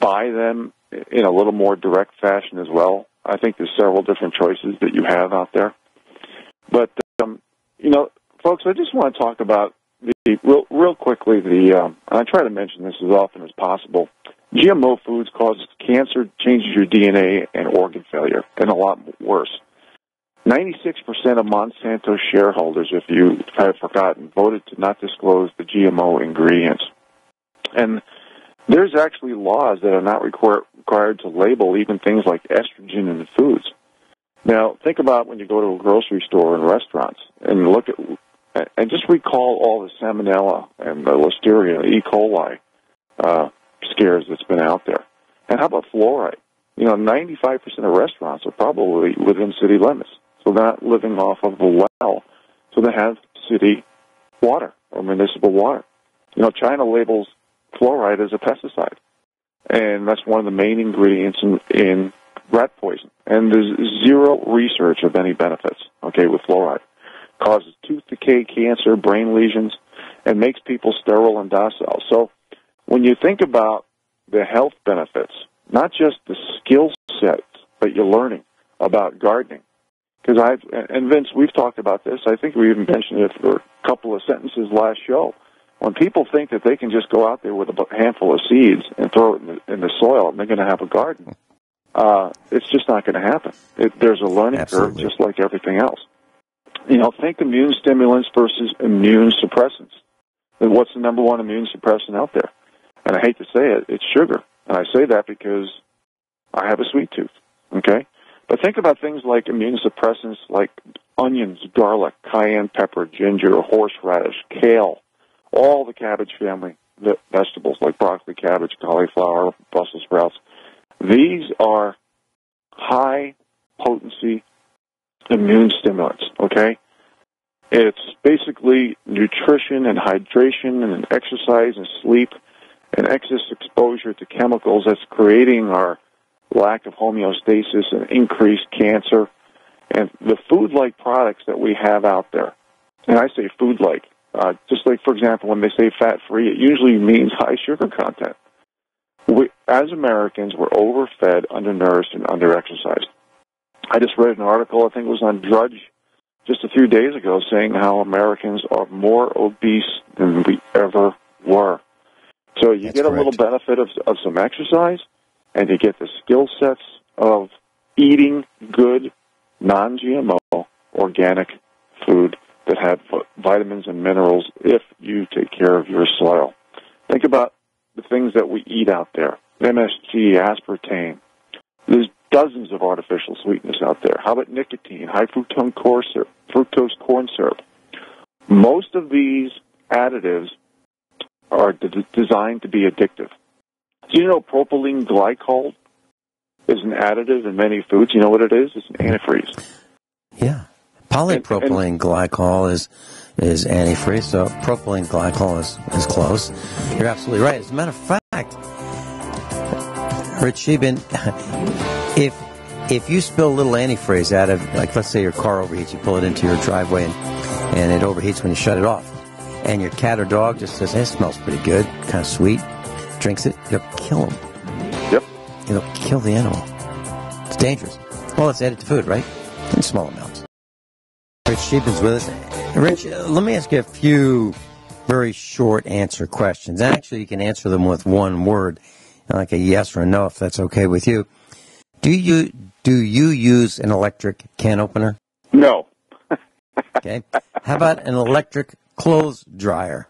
buy them in a little more direct fashion as well. I think there's several different choices that you have out there. But, folks, I just want to talk about real quickly, I try to mention this as often as possible. GMO foods cause cancer, changes your DNA, and organ failure, and a lot worse. 96% of Monsanto shareholders, if you have forgotten, voted to not disclose the GMO ingredients. And there's actually laws that are not required to label even things like estrogen in the foods. Now, think about when you go to a grocery store and restaurants and look at, and just recall all the salmonella and the listeria, E. coli scares that's been out there. And how about fluoride? 95% of restaurants are probably within city limits, so they're not living off of the well, so they have city water or municipal water. China labels fluoride as a pesticide, and that's one of the main ingredients in rat poison. And there's zero research of any benefits, with fluoride. Causes tooth decay, cancer, brain lesions, and makes people sterile and docile. So when you think about the health benefits, not just the skill sets that you're learning about gardening, because and Vince, we've talked about this. I think we even mentioned it for a couple of sentences last show. When people think that they can just go out there with a handful of seeds and throw it in the soil and they're going to have a garden, it's just not going to happen. There's a learning curve just like everything else. Think immune stimulants versus immune suppressants. And what's the number one immune suppressant out there? And I hate to say it, it's sugar. And I say that because I have a sweet tooth, okay? But think about things like immune suppressants like onions, garlic, cayenne pepper, ginger, horseradish, kale, all the cabbage family vegetables like broccoli, cabbage, cauliflower, Brussels sprouts. These are high-potency immune stimulants, okay? It's basically nutrition and hydration and exercise and sleep and excess exposure to chemicals that's creating our lack of homeostasis and increased cancer. And the food-like products that we have out there, and I say food-like, just like, for example, when they say fat-free, it usually means high sugar content. As Americans, we're overfed, undernourished, and underexercised. I just read an article, I think it was on Drudge just a few days ago saying how Americans are more obese than we ever were. So you get a little benefit of some exercise, and you get the skill sets of eating good, non-GMO, organic food that have vitamins and minerals if you take care of your soil. Think about the things that we eat out there. MSG, aspartame. There's dozens of artificial sweeteners out there. How about nicotine, high fructose corn syrup? Most of these additives are designed to be addictive. Do you know propylene glycol is an additive in many foods? You know what it is? It's an antifreeze.
Yeah. Polypropylene glycol is antifreeze, so propylene glycol is close. You're absolutely right. As a matter of fact, Rich Scheben, if you spill a little antifreeze out of, like, let's say your car overheats, you pull it into your driveway and it overheats when you shut it off, and your cat or dog just says, hey, it smells pretty good, kind of sweet, drinks it, you'll kill them.
Yep.
It'll kill the animal. It's dangerous. Well, it's added to food, right? In small amounts. Rich Scheben's with us. Rich, let me ask you a few very short answer questions. Actually, you can answer them with one word, like a yes or a no, if that's okay with you. Do you use an electric can opener?
No.
Okay. How about an electric clothes dryer?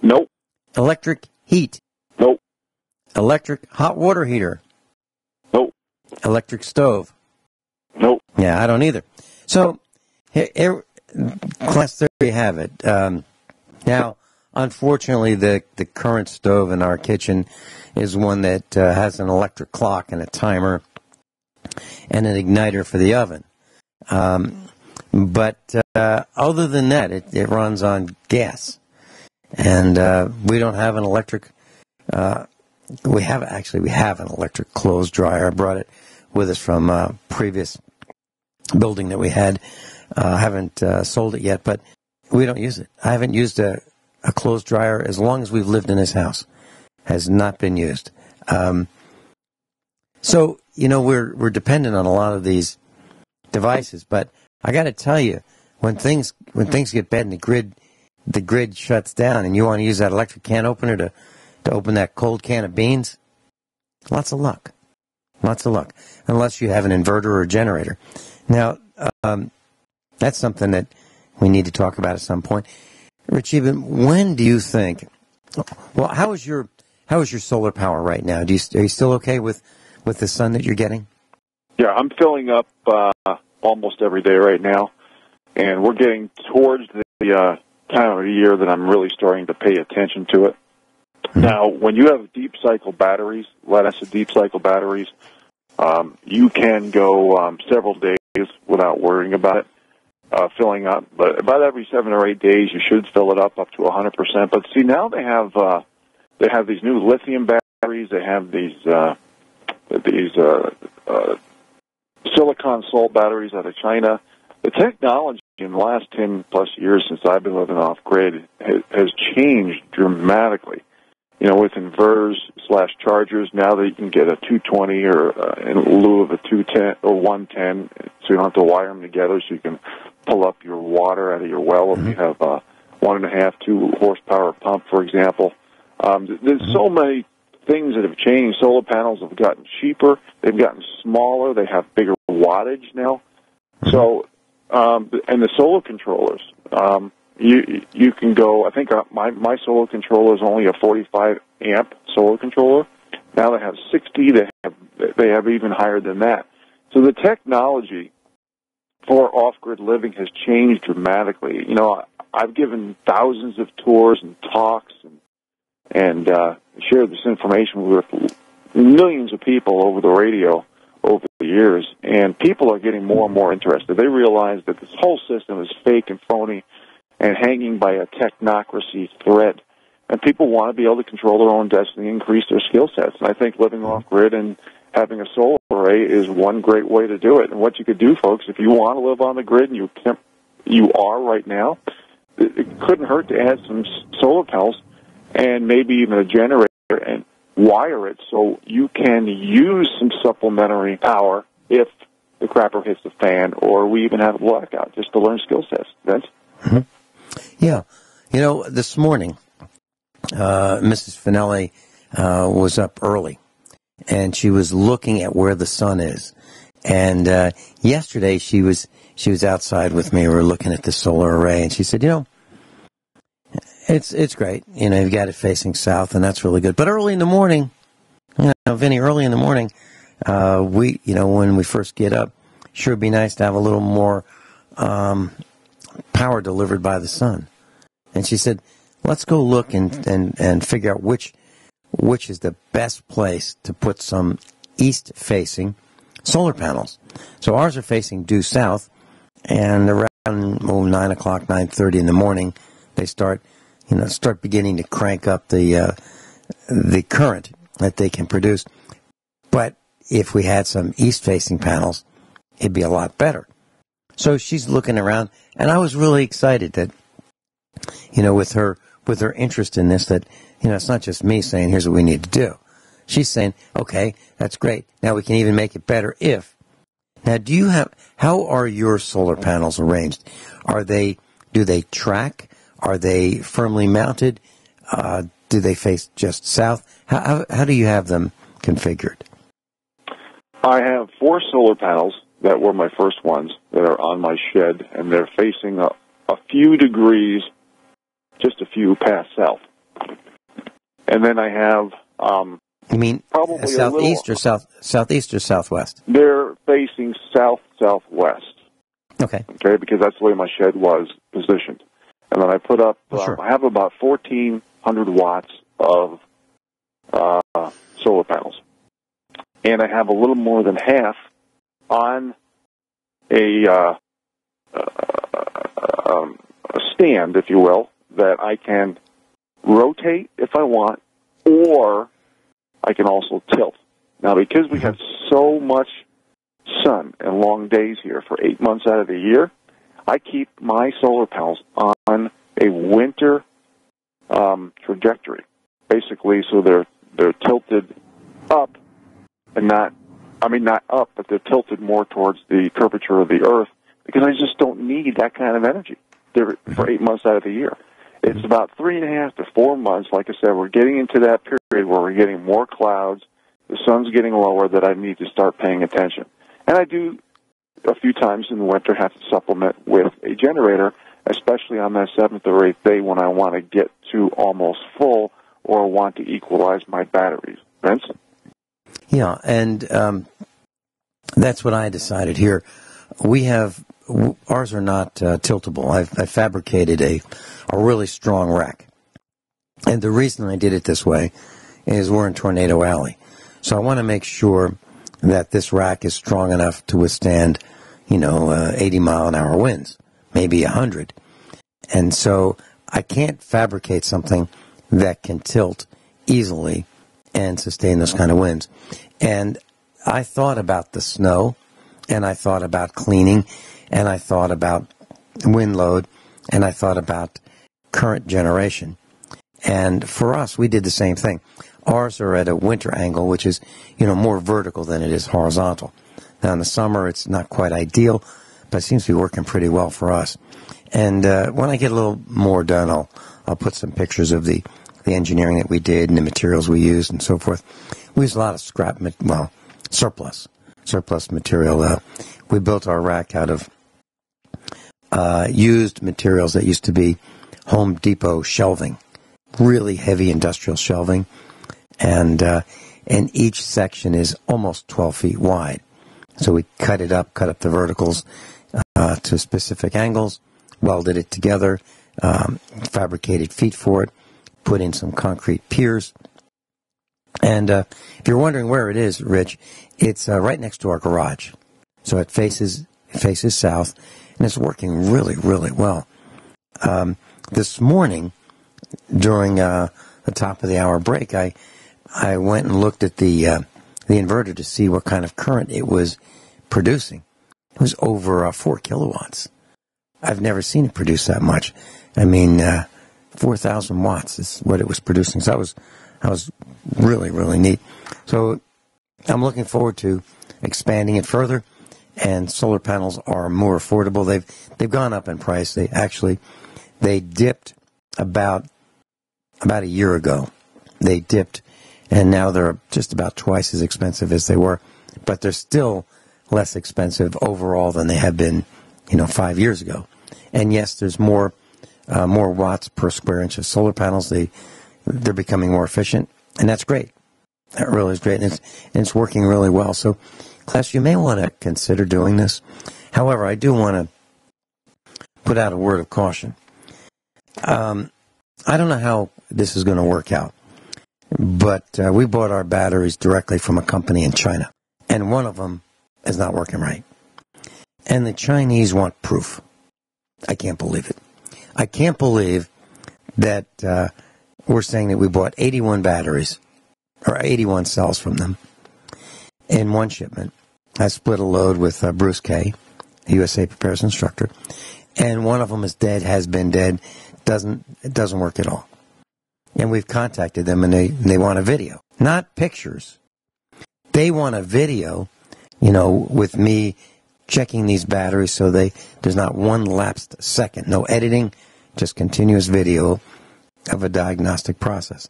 Nope.
Electric heat?
Nope.
Electric hot water heater?
Nope.
Electric stove?
Nope.
Yeah, I don't either. So, here, class, there you have it. Now, unfortunately, the current stove in our kitchen is one that has an electric clock and a timer and an igniter for the oven. But other than that, it runs on gas. And we don't have an electric... we have an electric clothes dryer. I brought it with us from a previous building that we had. Haven't sold it yet, but we don't use it. I haven't used a clothes dryer as long as we've lived in this house. Has not been used. So, we're dependent on a lot of these devices, but I got to tell you, when things get bad and the grid shuts down and you want to use that electric can opener to open that cold can of beans, lots of luck. Unless you have an inverter or a generator. Now, that's something that we need to talk about at some point. Rich, when do you think, well, how is your solar power right now? Are you still okay with the sun that you're getting?
Yeah, I'm filling up almost every day right now, and we're getting towards the time of the year that I'm really starting to pay attention to it. Mm-hmm. Now, when you have deep cycle batteries, lead-acid deep cycle batteries, you can go several days without worrying about it filling up. But about every 7 or 8 days, you should fill it up to 100%. But see, now they have these new lithium batteries. They have these silicon salt batteries out of China. The technology in the last 10-plus years since I've been living off-grid has changed dramatically. With inverters/chargers, now that you can get a 220 or in lieu of a 210 or 110, so you don't have to wire them together, so you can pull up your water out of your well if you have a 1.5, 2 horsepower pump, for example. There's so many things that have changed. Solar panels have gotten cheaper. They've gotten smaller. They have bigger wattage now. So, and the solar controllers, you can go, I think my solar controller is only a 45 amp solar controller. Now they have 60. They have even higher than that. So the technology for off-grid living has changed dramatically. I've given thousands of tours and talks and shared this information with millions of people over the radio over the years, and people are getting more and more interested. They realize that this whole system is fake and phony and hanging by a technocracy thread. And people want to be able to control their own destiny and increase their skill sets. And I think living off-grid and having a solar array is one great way to do it. And what you could do, folks, if you want to live on the grid, and you are right now, it couldn't hurt to add some solar panels and maybe even a generator and wire it so you can use some supplementary power if the the crapper hits the fan, or we even have a blackout, just to learn skill sets. Vince?
Mm-hmm. Yeah. You know, this morning, Mrs. Finelli was up early, and she was looking at where the sun is. And yesterday, she was outside with me. We were looking at the solar array, and she said, you know, it's great. You know, you've got it facing south, and that's really good. But early in the morning, you know, Vinny, early in the morning, when we first get up, sure would be nice to have a little more power delivered by the sun. And she said, let's go look and figure out which is the best place to put some east-facing solar panels. So ours are facing due south, and around 9 o'clock, 9:30 in the morning, they start beginning to crank up the current that they can produce. But if we had some east-facing panels, it'd be a lot better. So she's looking around, and I was really excited that, you know, with her interest in this, that, you know, it's not just me saying, here's what we need to do. She's saying, okay, that's great. Now we can even make it better if. Now, how are your solar panels arranged? Do they track? Are they firmly mounted? Do they face just south? How do you have them configured?
I have 4 solar panels that were my first ones that are on my shed, and they're facing a few degrees, just a few past south. And then I have
you mean
probably
southeast or southeast or southwest?
They're facing southwest.
Okay.
Okay, because that's the way my shed was positioned. And then I put up,
sure.
I have about 1,400 watts of solar panels. And I have a little more than half on a stand, if you will, that I can rotate if I want, or I can also tilt. Now, because we have so much sun and long days here for 8 months out of the year, I keep my solar panels on a winter trajectory, basically, so they're tilted up and not up, but they're tilted more towards the curvature of the Earth, because I just don't need that kind of energy for 8 months out of the year. It's about 3.5 to 4 months. Like I said, we're getting into that period where we're getting more clouds, the sun's getting lower, that I need to start paying attention. And I do, a few times in the winter, have to supplement with a generator, especially on that 7th or 8th day when I want to get to almost full or want to equalize my batteries. Vincent?
Yeah, and that's what I decided here. Ours are not tiltable. I fabricated a really strong rack. And the reason I did it this way is we're in Tornado Alley. So I want to make sure that this rack is strong enough to withstand, 80-mile-an-hour winds, maybe 100. And so I can't fabricate something that can tilt easily and sustain those kind of winds. And I thought about the snow, and I thought about cleaning, and I thought about wind load, and I thought about current generation. And for us, we did the same thing. Ours are at a winter angle, which is, more vertical than it is horizontal. Now, in the summer, it's not quite ideal, but it seems to be working pretty well for us. And when I get a little more done, I'll put some pictures of the engineering that we did and the materials we used and so forth. We used a lot of surplus material. We built our rack out of used materials that used to be Home Depot shelving, really heavy industrial shelving, and each section is almost 12 feet wide. So we cut up the verticals to specific angles, welded it together, fabricated feet for it, put in some concrete piers. And if you're wondering where it is, Rich, it's right next to our garage. So it faces south, and it's working really, really well. This morning, during the top of the hour break, I went and looked at the inverter to see what kind of current it was producing. It was over 4 kilowatts. I've never seen it produce that much. 4,000 watts is what it was producing. So that was really, really neat. So I'm looking forward to expanding it further and solar panels are more affordable. They've gone up in price. They dipped about a year ago. They dipped, and now they're just about twice as expensive as they were, but they're still less expensive overall than they have been, 5 years ago. And yes, there's more watts per square inch of solar panels. They're becoming more efficient, and that's great. That really is great, and it's working really well. So, class, you may want to consider doing this. However, I do want to put out a word of caution. I don't know how this is going to work out, but we bought our batteries directly from a company in China, and one of them is not working right. And the Chinese want proof. I can't believe it. I can't believe that we're saying that we bought 81 batteries, or 81 cells from them in one shipment. I split a load with Bruce Kay, a USA Preparedness instructor, and one of them is dead, has been dead. It doesn't work at all. And we've contacted them, and they want a video, not pictures. They want a video, with me checking these batteries so there's not one lapsed second, no editing, just continuous video of a diagnostic process.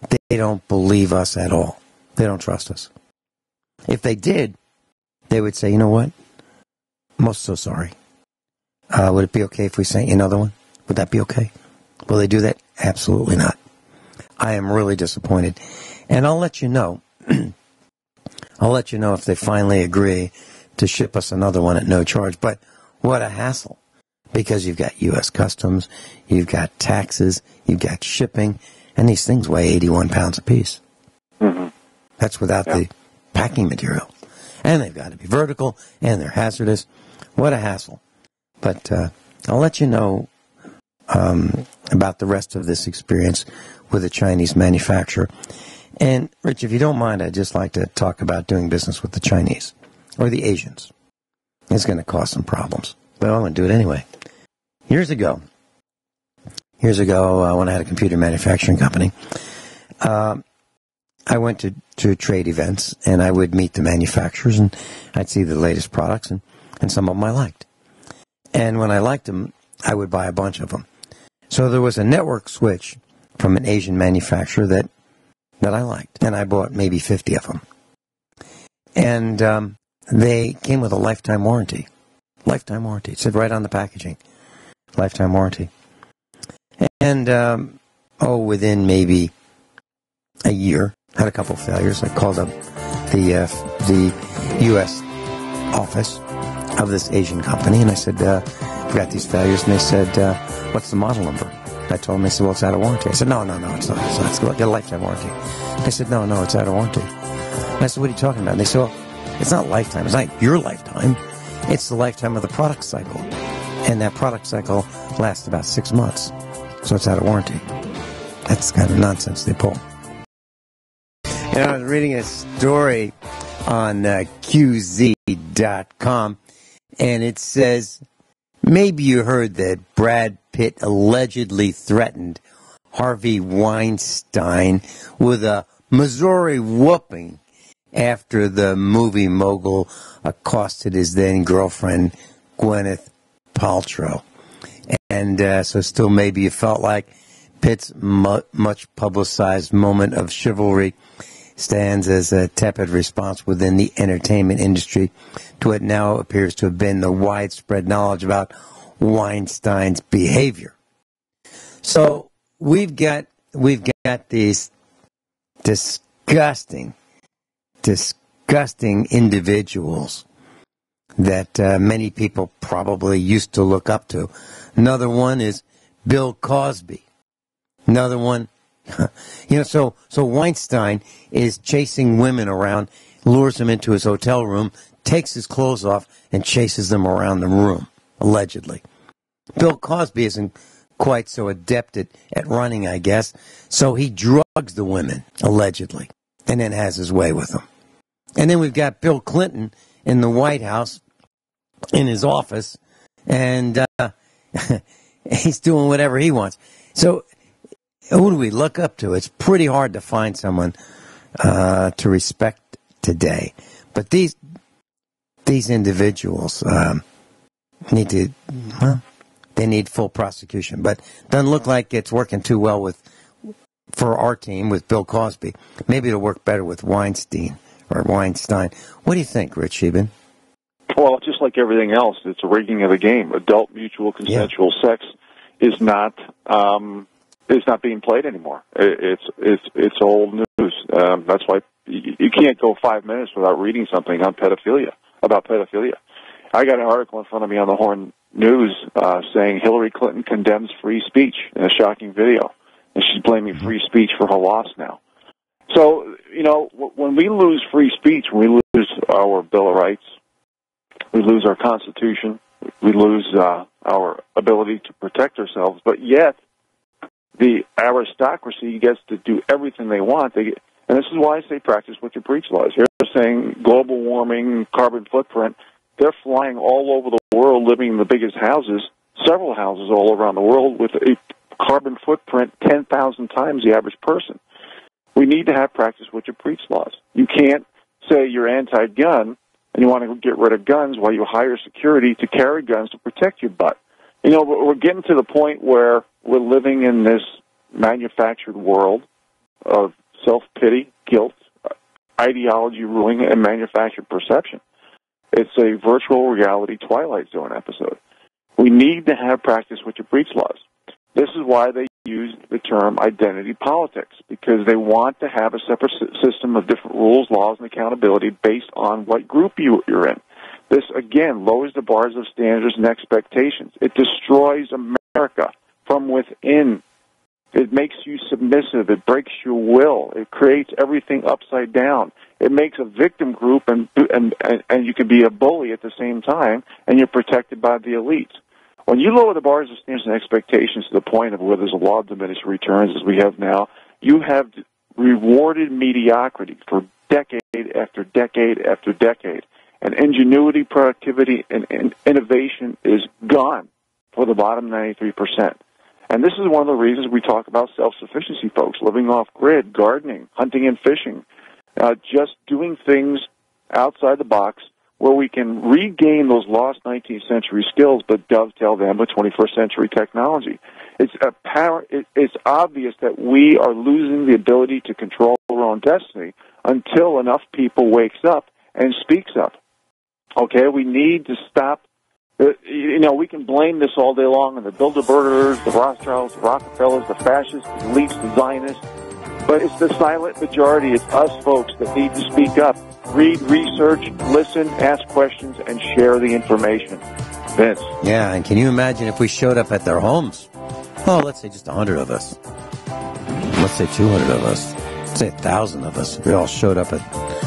They don't believe us at all. They don't trust us. If they did, they would say, you know what? I'm so sorry. Would it be okay if we sent you another one? Would that be okay? Will they do that? Absolutely not. I am really disappointed. And I'll let you know. I'll let you know if they finally agree to ship us another one at no charge. But what a hassle. Because you've got U.S. Customs, you've got taxes, you've got shipping, and these things weigh 81 pounds apiece.
Mm-hmm.
That's without the packing material. And they've got to be vertical, and they're hazardous. What a hassle. But I'll let you know about the rest of this experience with a Chinese manufacturer. And, Rich, if you don't mind, I'd just like to talk about doing business with the Chinese or the Asians. It's going to cause some problems, but I'm going to do it anyway. Years ago, when I had a computer manufacturing company, I went to trade events, and I would meet the manufacturers, and I'd see the latest products, and some of them I liked. And when I liked them, I would buy a bunch of them. So there was a network switch from an Asian manufacturer that I liked, and I bought maybe 50 of them. And they came with a lifetime warranty. Lifetime warranty. It said right on the packaging. Lifetime warranty. And, within maybe a year, had a couple of failures. I called up the U.S. office of this Asian company, and I said, I've got these failures. And they said, what's the model number? I told them. They said, well, it's out of warranty. I said, no, it's not. It's got a lifetime warranty. They said, no, it's out of warranty. And I said, what are you talking about? And they said, well, it's not lifetime. It's not your lifetime. It's the lifetime of the product cycle. And that product cycle lasts about 6 months. So it's out of warranty. That's the kind of nonsense they pull. And I was reading a story on QZ.com, and it says, maybe you heard that Brad Pitt allegedly threatened Harvey Weinstein with a Missouri whooping after the movie mogul accosted his then-girlfriend, Gwyneth Paltrow. And so still maybe you felt like Pitt's much publicized moment of chivalry stands as a tepid response within the entertainment industry to what now appears to have been the widespread knowledge about Weinstein's behavior. So we've got these disgusting individuals that many people probably used to look up to. Another one is Bill Cosby. Another one, so Weinstein is chasing women around, lures them into his hotel room, takes his clothes off, and chases them around the room, allegedly. Bill Cosby isn't quite so adept at running, I guess, so he drugs the women, allegedly, and then has his way with them. And then we've got Bill Clinton in the White House, in his office, and he's doing whatever he wants. So who do we look up to? It's pretty hard to find someone to respect today. But these these individuals they need full prosecution. But doesn't look like it's working too well for our team with Bill Cosby. Maybe it'll work better with Weinstein. What do you think, Rich Scheben?
Well, just like everything else, it's a rigging of the game. Adult mutual consensual sex is not being played anymore. It's old news. That's why you can't go 5 minutes without reading something on pedophilia, about pedophilia. I got an article in front of me on the Horn News saying Hillary Clinton condemns free speech in a shocking video, and she's blaming free speech for her loss now. So, when we lose free speech, when we lose our Bill of Rights, we lose our Constitution, we lose our ability to protect ourselves, but yet the aristocracy gets to do everything they want. And this is why I say practice what you preach laws. Here they're saying global warming, carbon footprint. They're flying all over the world, living in the biggest houses, several houses all around the world, with a carbon footprint 10,000 times the average person. We need to have practice what you preach laws. You can't say you're anti-gun and you want to get rid of guns while you hire security to carry guns to protect your butt. But we're getting to the point where we're living in this manufactured world of self-pity, guilt, ideology ruling, and manufactured perception. It's a virtual reality Twilight Zone episode. We need to have practice what you preach laws. This is why they use the term identity politics, because they want to have a separate system of different rules, laws, and accountability based on what group you're in. This, again, lowers the bars of standards and expectations. It destroys America from within. It makes you submissive. It breaks your will. It creates everything upside down. It makes a victim group, and you can be a bully at the same time, and you're protected by the elites. When you lower the bars of standards and expectations to the point of where there's a law of diminishing returns, as we have now, you have rewarded mediocrity for decade after decade after decade. And ingenuity, productivity, and innovation is gone for the bottom 93%. And this is one of the reasons we talk about self-sufficiency, folks, living off-grid, gardening, hunting and fishing, just doing things outside the box where we can regain those lost 19th century skills but dovetail them with 21st century technology. It's obvious that we are losing the ability to control our own destiny until enough people wakes up and speaks up. Okay, we need to stop. We can blame this all day long on the Bilderbergers, the Rothschilds, the Rockefellers, the fascists, the elites, the Zionists. But it's the silent majority. It's us folks that need to speak up. Read, research, listen, ask questions, and share the information. Vince.
Yeah, and can you imagine if we showed up at their homes? Oh, let's say just 100 of us. Let's say 200 of us. Let's say 1,000 of us. We all showed up at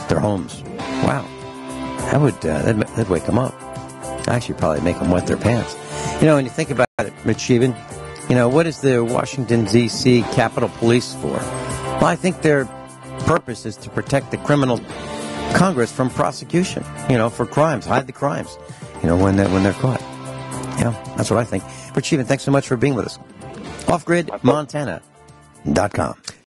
their homes. Wow. That'd wake them up. Actually, probably make them wet their pants. When you think about it, Rich Scheben, what is the Washington, D.C. Capitol Police for? Well, I think their purpose is to protect the criminal Congress from prosecution, for crimes, hide the crimes, when they're caught. That's what I think. Rich Scheben, thanks so much for being with us. Offgridmontana.com.